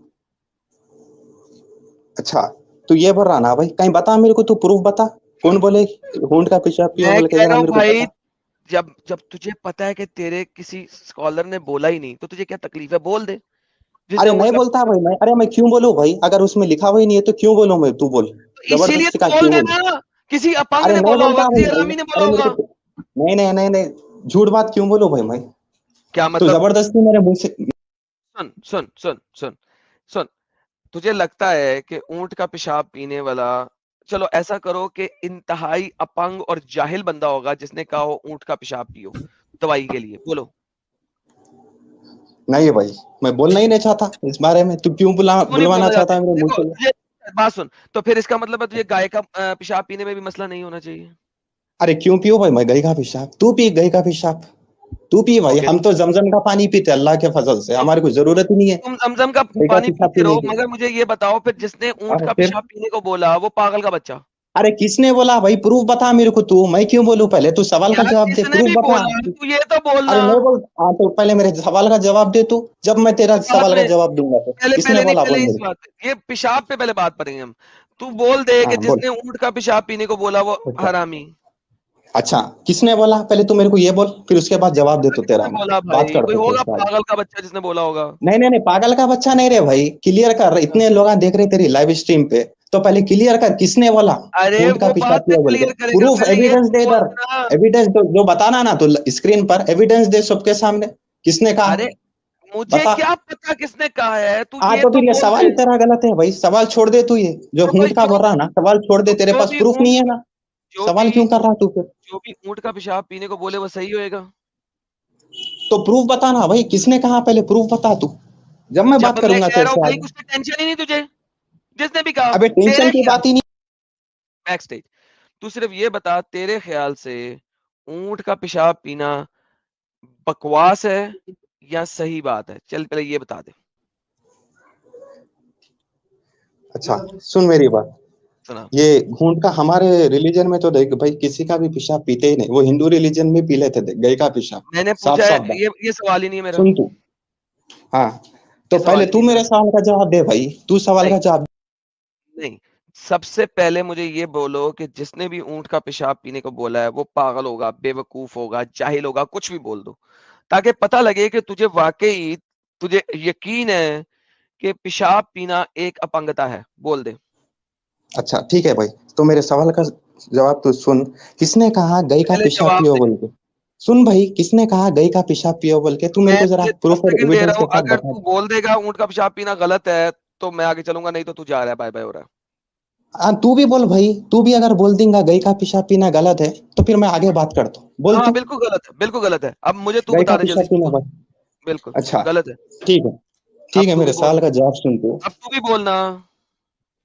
अच्छा तू ये बोल रहा ना भाई, कहीं बता मेरे को, तू प्रूफ बता, कौन बोले ऊँट का पेशाब पियो मैं बोल के, कह जरा रहा हूँ मेरे को भाई, बता। जब जब तुझे पता है कि तेरे किसी स्कॉलर ने बोला ही नहीं, तो तुझे क्या तकलीफ है? बोल दे, जिसने अरे ऊँट नहीं का बोलता भाई मैं, अरे मैं क्यों बोलूं भाई, अगर उसमें लिखा हुआ ही नहीं है तो क्यों बोलूं मैं, तू बोल, इसीलिए जबरदस्ती तो का बोल क्यों बोलूं। देना, किसी अपंग अरे ने नहीं बोला होगा, बोलता भाई किसी मैं, हरामी ने बोला अरे मेरे होगा। को नहीं नहीं नहीं नहीं, झूठ बात क्यों बोलूं भाई मैं, क्या तो मतलब? जबरदस्ती मेरे मुंह से। सुन सुन सुन सुन सुन, तुझे लगता है कि ऊँट का पेशाब पीने वाला, चलो ऐसा करो कि इंतहाई अपंग और जाहिल बंदा होगा जिसने कहा हो ऊँट का पेशाब पियो दवाई के लिए, बोलो। नहीं भाई मैं बोलना ही नहीं चाहता इस बारे में, तू क्यों क्यों नहीं बुलवाना बोलना चाहता चाहते? है मेरे मुंह देखो से। तुझे बात सुन, तो फिर इसका मतलब है तुझे गाय का पेशाब पीने में भी मसला नहीं होना चाहिए। अरे क्यों पियो भाई मैं गाय का पेशाब, तू पी गाय का पेशाब, तू पी भाई, ओके, हम तो जमजम का पानी पीते अल्लाह के फजल से, हमारे को जरूरत ही नहीं है तुम जमजम का गाय का पानी पेशाब पीते पीने रहो, की। मगर मुझे ये बताओ फिर जिसने ऊँट और का फिर, पेशाब पीने को बोला वो पागल का बच्चा। अरे किसने बोला भाई, प्रूफ बता मेरे को, तू मैं क्यों बोलूं, पहले तू सवाल का यार जवाब दे, जिसने प्रूफ भी बता। बोला तू ये तो बोलना। अरे नहीं बोल, हाँ तो पहले मेरे सवाल का जवाब दे तू, जब मैं तेरा तो बाद सवाल का में, जवाब दूंगा तो पहले किसने पहले नहीं, बोला, पहले बोल इस मेरे को। बात पे, ये पेशाब पे पहले बात करेंगे हम। तू बोल दे कि हाँ बोल। जिसने ऊँट का पेशाब पीने को बोला वो अच्छा हरामी। अच्छा, किसने बोला? पहले तू मेरे को ये बोल, फिर उसके बाद जवाब दे। तो तेरा किसने बोला बात भाई? कर कोई तो होगा उसके बाद। पागल का बच्चा जिसने बोला होगा। नहीं नहीं नहीं, पागल का बच्चा नहीं रे भाई, क्लियर कर। इतने लोग देख रहे तेरी लाइव स्ट्रीम पे, तो पहले क्लियर कर किसने बोला अरे ऊंट का वो पिशाब बाद में पिया बोल के। क्लियर करेगा, प्रूफ, पहले ये एविडेंस दे बोल इधर, ना। एविडेंस जो बताना ना, तो स्क्रीन पर एविडेंस दे सबके सामने, किसने कहा अरे मुझे बता। क्या पता किसने कहा है, तू हाँ ये तो तो फिर ये बोल सवाल दे। ही तेरा गलत है भाई, सवाल छोड़ दे तू। ये जो तो भाई ऊंट का बोल रहा ना, सवाल छोड़ दे, तेरे जो पास भी प्रूफ नहीं है ना, सवाल क्यों कर रहा तू फिर? जो भी ऊंट का पेशाब पीने को बोले वो सही होएगा। तो प्रूफ बता ना भाई, किसने कहा? पहले प्रूफ बता तू, जब मैं बात जब मैं करूंगा कह तेरे रहा हूँ से भाई आगे। कुछ टेंशन ही नहीं तुझे, जिसने भी कहा अबे टेंशन तेरे की ख्याल बात ही नहीं। Back stage. तू सिर्फ ये बता, तेरे ख्याल से ऊंट का पेशाब पीना बकवास है या सही बात है? चल पहले ये बता दे। अच्छा सुन मेरी बात, सुना। ये ऊंट का हमारे रिलीजन में तो देख भाई, किसी का भी पेशाब पीते ही नहीं। वो हिंदू रिलीजन में पी लेते थे गाय का पेशाब, मैंने साफ पूछा है, साफ बात। ये सवाल ही नहीं है मेरा। सुन तू, हाँ तो ये पहले सवाल ही तू नहीं है मेरे मेरा। सवाल का जवाब दे भाई, तू सवाल का नहीं जवाब। नहीं, सबसे पहले मुझे ये बोलो कि जिसने भी ऊंट का पेशाब पीने को बोला है वो पागल होगा, बेवकूफ होगा, जाहिल होगा, कुछ भी बोल दो, ताकि पता लगे कि तुझे वाकई, तुझे यकीन है कि पेशाब पीना एक अपंगता है। बोल दे। अच्छा ठीक है भाई, तो मेरे सवाल का जवाब तू सुन। किसने कहा गाय का पहले पेशाब जवाब पियो दे। बोल के? सुन भाई, किसने कहा गाय का पेशाब पियो बोल के? तू मेरे मैं को जरा तुझे 10 प्रूफ और सेकंड दे एविडेंस रहा के हूँ, साथ अगर बता। तू बोल देगा ऊंट का पेशाब पीना गलत है तो मैं आगे चलूंगा, नहीं तो तू जा रहा है, बाय बाय हो रहा है। हाँ तू भी बोल भाई, तू भी अगर बोल देगा गाय का पेशाब पीना गलत है, तो फिर मैं आगे बात करता हूँ। बोल हाँ तू, बिल्कुल गलत है, बिल्कुल गलत है। अब मुझे तू गाय बता का दे जल्दी पेशाब से, पीना तू गलत? बिल्कुल अच्छा गलत है। ठीक है, अब ठीक है, तू भी मेरे बोल, सवाल का जवाब सुन तू। अब तू भी बोलना।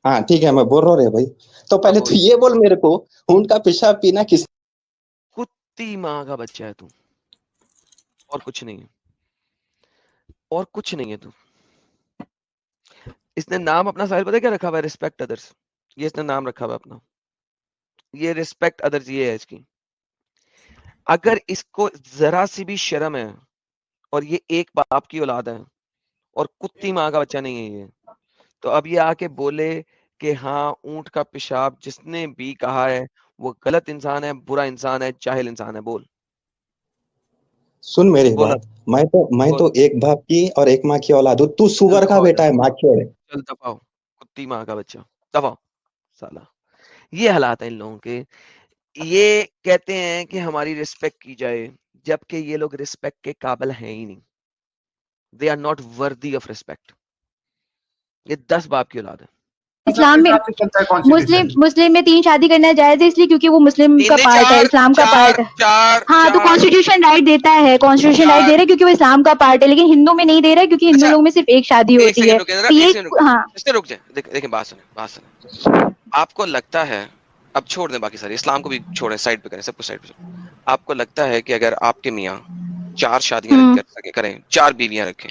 हाँ ठीक है, मैं बोल रहा हूँ रे भाई। तो अब पहले बोल। तू ये बोल मेरे को, ऊंट का पेशाब पीना किस? कुत्ती माँ का बच्चा है तू, और कुछ नहीं है, और कुछ नहीं है तू। इसने नाम अपना साहिल पता है क्या रखा हुआ है? Respect others. ये इसने नाम रखा हुआ है अपना, ये रिस्पेक्ट अदर्स ये है इसकी। अगर इसको जरा सी भी शर्म है, और ये एक बाप की औलाद है और कुत्ती माँ का बच्चा नहीं है ये, तो अब ये आके बोले कि हाँ ऊंट का पेशाब जिसने भी कहा है वो गलत इंसान है, बुरा इंसान है, जाहिल इंसान है। बोल सुन मेरी बोल बात, मैं बोल। तो एक बाप की और एक माँ की औलाद हूँ। तू चल सुअर दफा का हो जा, बेटा है, माँ की। चल दफा हो, कुत्ती माँ का बच्चा, दफा हो, साला। ये हालात है इन लोगों के। ये कहते हैं कि हमारी रिस्पेक्ट की जाए, जबकि ये लोग रिस्पेक्ट के काबिल हैं ही नहीं। They are not worthy of respect. ये 10 बाप की औलाद है। इस्लाम में मुस्लिम में 3 शादी करना जायज है, इसलिए क्योंकि वो मुस्लिम का नहीं, पार्ट है, इस्लाम का पार्ट है। हाँ तो कॉन्स्टिट्यूशन राइट देता है, कॉन्स्टिट्यूशन राइट दे रहा है क्योंकि वो इस्लाम का पार्ट है, लेकिन हिंदू में नहीं दे रहा है क्योंकि हिंदू लोग में सिर्फ एक शादी एक होती है। सेकंड रुके जरा, तो एक ये सेकंड रुके, हाँ इससे रुक जाए। देखिए बात सुने। आपको लगता है, अब छोड़ दें बाकी सारे, इस्लाम को भी छोड़ें, साइड पे करें, सब कुछ साइड पे छोड़ें। आपको लगता है कि अगर आपके मियाँ 4 शादियां करें, 4 बीवियां रखें,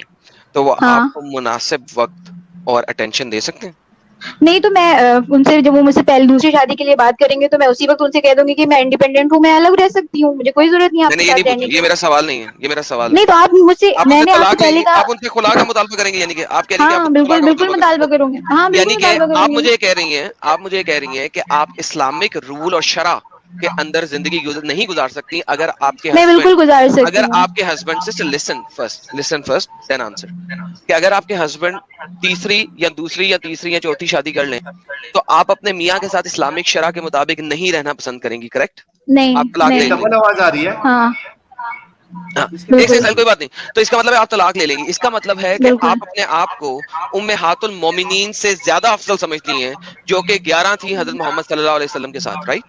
तो वो हाँ आपको मुनासिब वक्त और अटेंशन दे सकते हैं? नहीं तो मैं उनसे, जब वो मुझसे पहले दूसरी शादी के लिए बात करेंगे तो मैं उसी वक्त उनसे कह दूंगी कि मैं इंडिपेंडेंट हूँ, मैं अलग रह सकती हूँ, मुझे कोई जरूरत नहीं आपके मैंने ये नहीं साथ रहने पूछा, की। ये मेरा सवाल नहीं है, ये मेरा सवाल नहीं तो आप मुझसे, आप मैंने उनसे आपसे तलाक पहले लेंगे, कहा। आप उनसे खुला का मुतालबा करेंगे, यानी कि आप कह रही हैं कि हाँ आप बिल्कुल खुला का बिल्कुल मुतालबा करूंगी, हाँ बिल्कुल यानी कि मुतालबा आप करूंगी। मुझे कह रही हैं, आप मुझे कह रही हैं कि आप इस्लामिक रूल और शरा के अंदर जिंदगी नहीं गुजार सकती अगर आपके मैं बिल्कुल गुजार सकती अगर हूँ। आपके हस्बैंड से लिसन फर्स्ट देन आंसर, कि अगर आपके हस्बैंड तीसरी या तीसरी या चौथी शादी कर लें तो आप अपने मियाँ के साथ इस्लामिक शरा के मुताबिक नहीं रहना पसंद करेंगी, करेक्ट? नहीं आप तलाक ले नहीं, लेंगी। आवाज आ रही है। हाँ हाँ, एक सेकंड, कोई बात नहीं। तो इसका मतलब है आप तलाक ले लेंगी। इसका मतलब है कि आप अपने आप को उम्महातुल मोमिनीन से ज्यादा अफजल समझती हैं, जो कि 11 थी हजरत मोहम्मद सल्लल्लाहु अलैहि वसल्लम के साथ, राइट?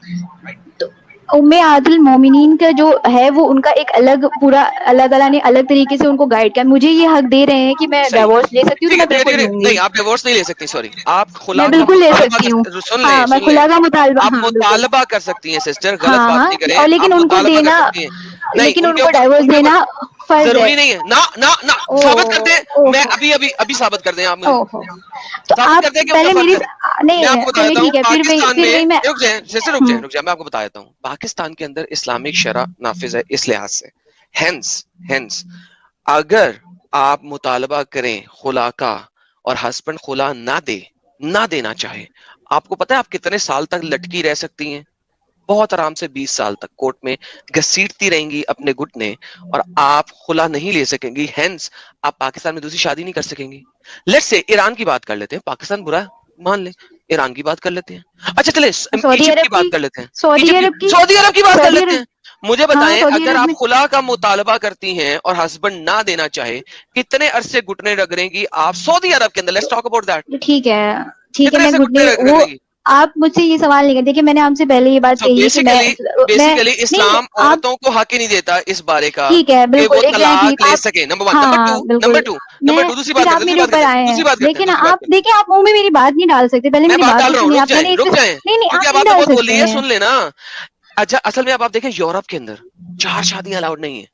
उम्मे आदुल मोमिनीन का जो है वो उनका एक अलग, पूरा अल्लाह ताला ने अलग तरीके से उनको गाइड किया। मुझे ये हक दे रहे हैं कि मैं डिवोर्स ले सकती हूँ, तो मैं बिल्कुल लूंगी। नहीं, आप डिवोर्स नहीं ले सकती, सॉरी, आप खुला मैं बिल्कुल ले सकती हूँ। सुन हाँ, मैं खुला का मुतालबा, आप हाँ, मुतालबा कर सकती हैं सिस्टर, गलत हाँ, बात हाँ, नहीं करें, और लेकिन आप उनको मुतालबा कर देना, सकती हैं। नहीं, लेकिन उनके उनको ऊपर- डिवोर्स उनके देना ऊपर फर्ज जरूरी है। नहीं है ना ना ना, साबित कर दें, मैं अभी साबित कर दें आप मुझे, तो साबित आप कर दें कि पहले उनका मेरी, फर्ज है। नहीं मैं आपको बता चलिए देता हूँ, ठीक है, पाकिस्तान फिर वही में, मैं, रुक जाए, मैं आपको बता देता हूँ, पाकिस्तान के अंदर इस्लामिक शरा नाफिज है इस लिहाज से। हेंस अगर आप मुतालबा करें खुला का और हस्बैंड खुला ना देना चाहे, आपको पता है आप कितने साल तक लटकी रह सकती हैं? बहुत आराम से 20 साल तक कोर्ट में घसीटती रहेंगी अपने घुटने और आप खुला नहीं ले सकेंगी, हेंस आप पाकिस्तान में दूसरी शादी नहीं कर सकेंगी। लेट्स से ईरान की बात कर लेते हैं, पाकिस्तान बुरा मान ले, ईरान की बात कर लेते हैं, अच्छा चले इजिप्ट की बात कर लेते हैं, सऊदी अरब की बात कर लेते हैं। मुझे बताएं, अगर आप खुला का मुतालबा करती हैं और हस्बैंड ना देना चाहे, कितने अरसे घुटने रगड़ेंगी आप सऊदी अरब के अंदर? Let's talk about that. ठीक है मैं घुटने वो आप मुझसे ये सवाल नहीं करते। देखिए मैंने आपसे पहले ये बात कही है कि बेसिकली इस्लाम औरतों को हक ही नहीं देता इस बारे का, ठीक है बिल्कुल, वो तलाक ले सके। नंबर 1, नंबर 2 दूसरी बात आप मेरे ऊपर आए हैं। देखिए ना आप देखिए, आप मुंह में मेरी बात नहीं डाल सकते, पहले मेरी बात सुनिए। आप नहीं आप डाल सकते हैं, सुन लेना। अच्छा असल में आप देखें यूरोप के अंदर 4 शादियां अलाउड नहीं है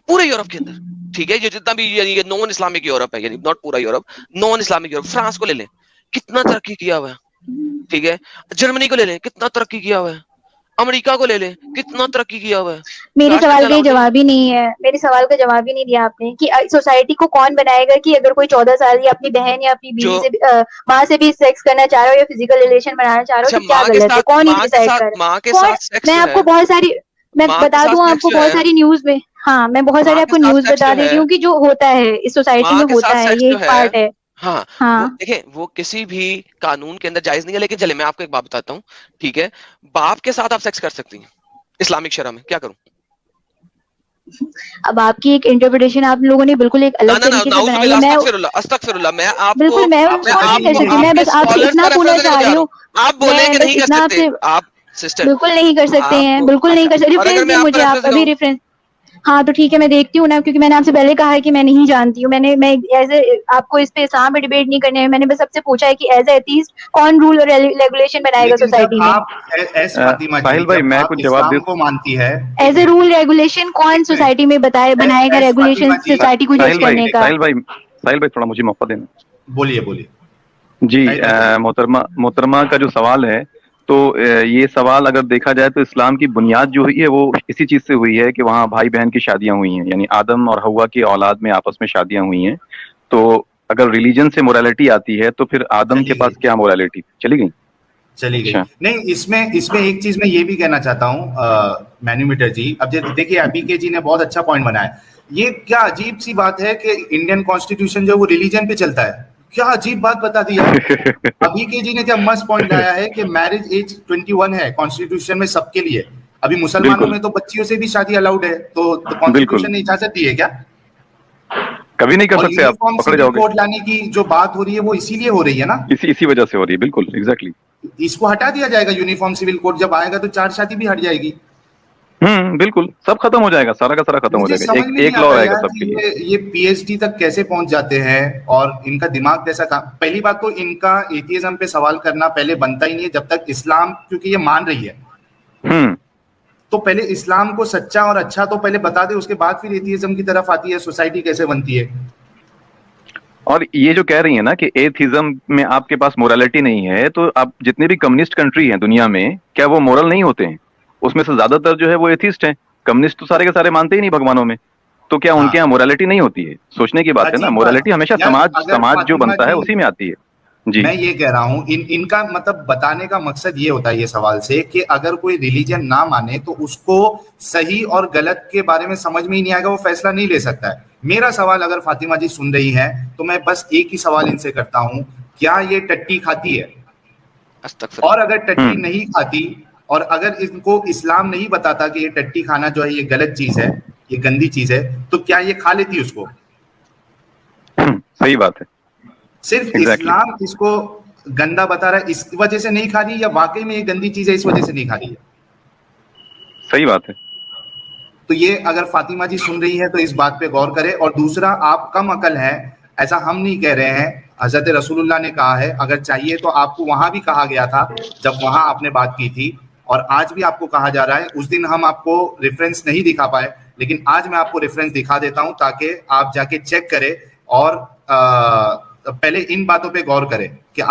पूरे यूरोप के अंदर, ठीक है? ये जितना भी ये नॉन इस्लामिक यूरोप है, यानी नॉट पूरा Europe, non Islamic Europe. France को ले लें, कितना तरक्की किया हुआ है, ठीक है? जर्मनी को ले लें, कितना तरक्की किया हुआ है। अमेरिका को ले लें, कितना तरक्की किया हुआ है। मेरे सवाल का जवाब ही नहीं है, मेरे सवाल का जवाब ही नहीं दिया आपने कि सोसाइटी को कौन बनाएगा कि अगर कोई 14 साल या अपनी बहन या अपनी बीवी से माँ से भी सेक्स करना चाह रहा हो या फिजिकल रिलेशन बनाना चाह रहा हो, तो क्या गलत है? कौन डिसाइड करे? मैं आपको बहुत सारी, मैं बता दूं आपको बहुत सारी न्यूज में, हाँ मैं बहुत सारी आपको न्यूज बता देती हूँ कि जो होता है इस सोसाइटी में होता है, ये एक पार्ट है। हाँ देखें, वो किसी भी कानून के अंदर जायज नहीं है, लेकिन चले मैं आपको एक बात बताता हूँ, ठीक है? बाप के साथ आप सेक्स कर सकती हैं इस्लामिक शरह में, क्या करूं? अब आपकी एक इंटरप्रिटेशन आप लोगों ने बिल्कुल एक अलग तरीके से बनाई है। अस्तगफिरुल्लाह, मैं आपको बिल्कुल मैं कर सकती, मैं बस आपसे इतना पूछना चाह रही हूँ, आप बोले कि नहीं कर सकते, आप सिस्टर बिल्कुल नहीं कर सकते हैं, बिल्कुल नहीं कर सकते। रेफरेंस दिए मुझे आप अभी, रेफरेंस। हाँ तो ठीक है मैं देखती हूँ ना, क्योंकि मैंने आपसे पहले कहा है कि मैं नहीं जानती हूँ। मैं एज ए आपको इस पे इस्लाम में डिबेट नहीं करने है, मैंने बस सबसे पूछा है कि एज ए एथीस्ट कौन रूल और रेगुलेशन बनाएगा सोसाइटी में? साहिल भाई मैं कुछ जवाब दे, को मानती है एज ए रूल रेगुलेशन कौन सोसाइटी में बनाएगा रेगुलेशन सोसाइटी को जज करने का? साहिल भाई थोड़ा मुझे मौका देना। बोलिए जी। मोहतरमा का जो सवाल है, तो ये सवाल अगर देखा जाए तो इस्लाम की बुनियाद जो हुई है वो इसी चीज से हुई है कि वहाँ भाई बहन की शादियां हुई हैं, यानी आदम और हवा की औलाद में आपस में शादियां हुई हैं। तो अगर रिलीजन से मोरालिटी आती है तो फिर आदम के पास क्या मोरालिटी चली गई? अच्छा। नहीं, इसमें एक चीज मैं ये भी कहना चाहता हूँ मैन्यूमीटर जी। अब देखिए अबीके जी ने बहुत अच्छा पॉइंट बनाया। ये क्या अजीब सी बात है कि इंडियन कॉन्स्टिट्यूशन जो वो रिलीजन पे चलता है, क्या अजीब बात बता दी है। अभी के जी ने क्या मस्त पॉइंट लाया है कि मैरिज एज 21 है कॉन्स्टिट्यूशन में सबके लिए। अभी मुसलमानों में तो बच्चियों से भी शादी अलाउड है, तो कॉन्स्टिट्यूशन ने इजाजत दी है क्या? कभी नहीं कर सकते आप, पकड़े जाओगे। कोर्ट लाने की जो बात हो रही है वो इसीलिए हो रही है ना, इसी वजह से हो रही है। बिल्कुल एग्जैक्टली। इसको हटा दिया जाएगा, यूनिफॉर्म सिविल कोड जब आएगा तो 4 शादी भी हट जाएगी। बिल्कुल, सब खत्म हो जाएगा, सारा का सारा खत्म हो जाएगा, एक लॉ रहेगा सबके लिए। ये पीएचडी तक कैसे पहुंच जाते हैं और इनका दिमाग कैसा काम। पहली बात तो इनका एथियज्म पे सवाल करना पहले बनता ही नहीं है जब तक इस्लाम, क्योंकि ये मान रही है तो पहले इस्लाम को सच्चा और अच्छा तो पहले बता दे, उसके बाद फिर एथियज्म की तरफ आती है। सोसाइटी कैसे बनती है? और ये जो कह रही है ना कि एथिज्म में आपके पास मोरालिटी नहीं है, तो आप जितने भी कम्युनिस्ट कंट्री हैं दुनिया में, क्या वो मोरल नहीं होते हैं? उसमें से ज्यादातर जो है वो एथिस्ट हैं। कम्युनिस्ट तो सारे के सारे मानते ही नहीं भगवानों में, तो क्या उनके यहाँ मोरालिटी नहीं होती है? सोचने की बात है ना। मोरालिटी हमेशा समाज जो बनता है उसी में आती है। जी मैं ये कह रहा हूँ, इनका मतलब बताने का मकसद ये होता है ये सवाल से कि अगर कोई रिलीजन ना माने तो उसको सही और गलत के बारे में समझ में ही नहीं आएगा, वो फैसला नहीं ले सकता है। मेरा सवाल अगर फातिमा जी सुन रही है तो मैं बस एक ही सवाल इनसे करता हूँ, क्या ये टट्टी खाती है? और अगर टट्टी नहीं खाती और अगर इनको इस्लाम नहीं बताता कि ये टट्टी खाना जो है ये गलत चीज है, ये गंदी चीज है, तो क्या ये खा लेती उसको? सही बात है। सिर्फ इस्लाम इसको गंदा बता रहा है इस वजह से नहीं खा रही, या वाकई में ये गंदी चीज है इस वजह से नहीं खा रही है? सही बात है। तो ये अगर फातिमा जी सुन रही है तो इस बात पे गौर करे। और दूसरा, आप कम अकल है, ऐसा हम नहीं कह रहे हैं, हजरत रसूलुल्लाह ने कहा है। अगर चाहिए तो आपको वहां भी कहा गया था जब वहां आपने बात की थी, और आज भी आपको कहा जा रहा है। उस दिन हम आपको रेफरेंस नहीं दिखा पाए, लेकिन आज मैं आपको रेफरेंस दिखा देता हूं ताकि आप जाके चेक करें और पहले इन बातों पे गौर करें कि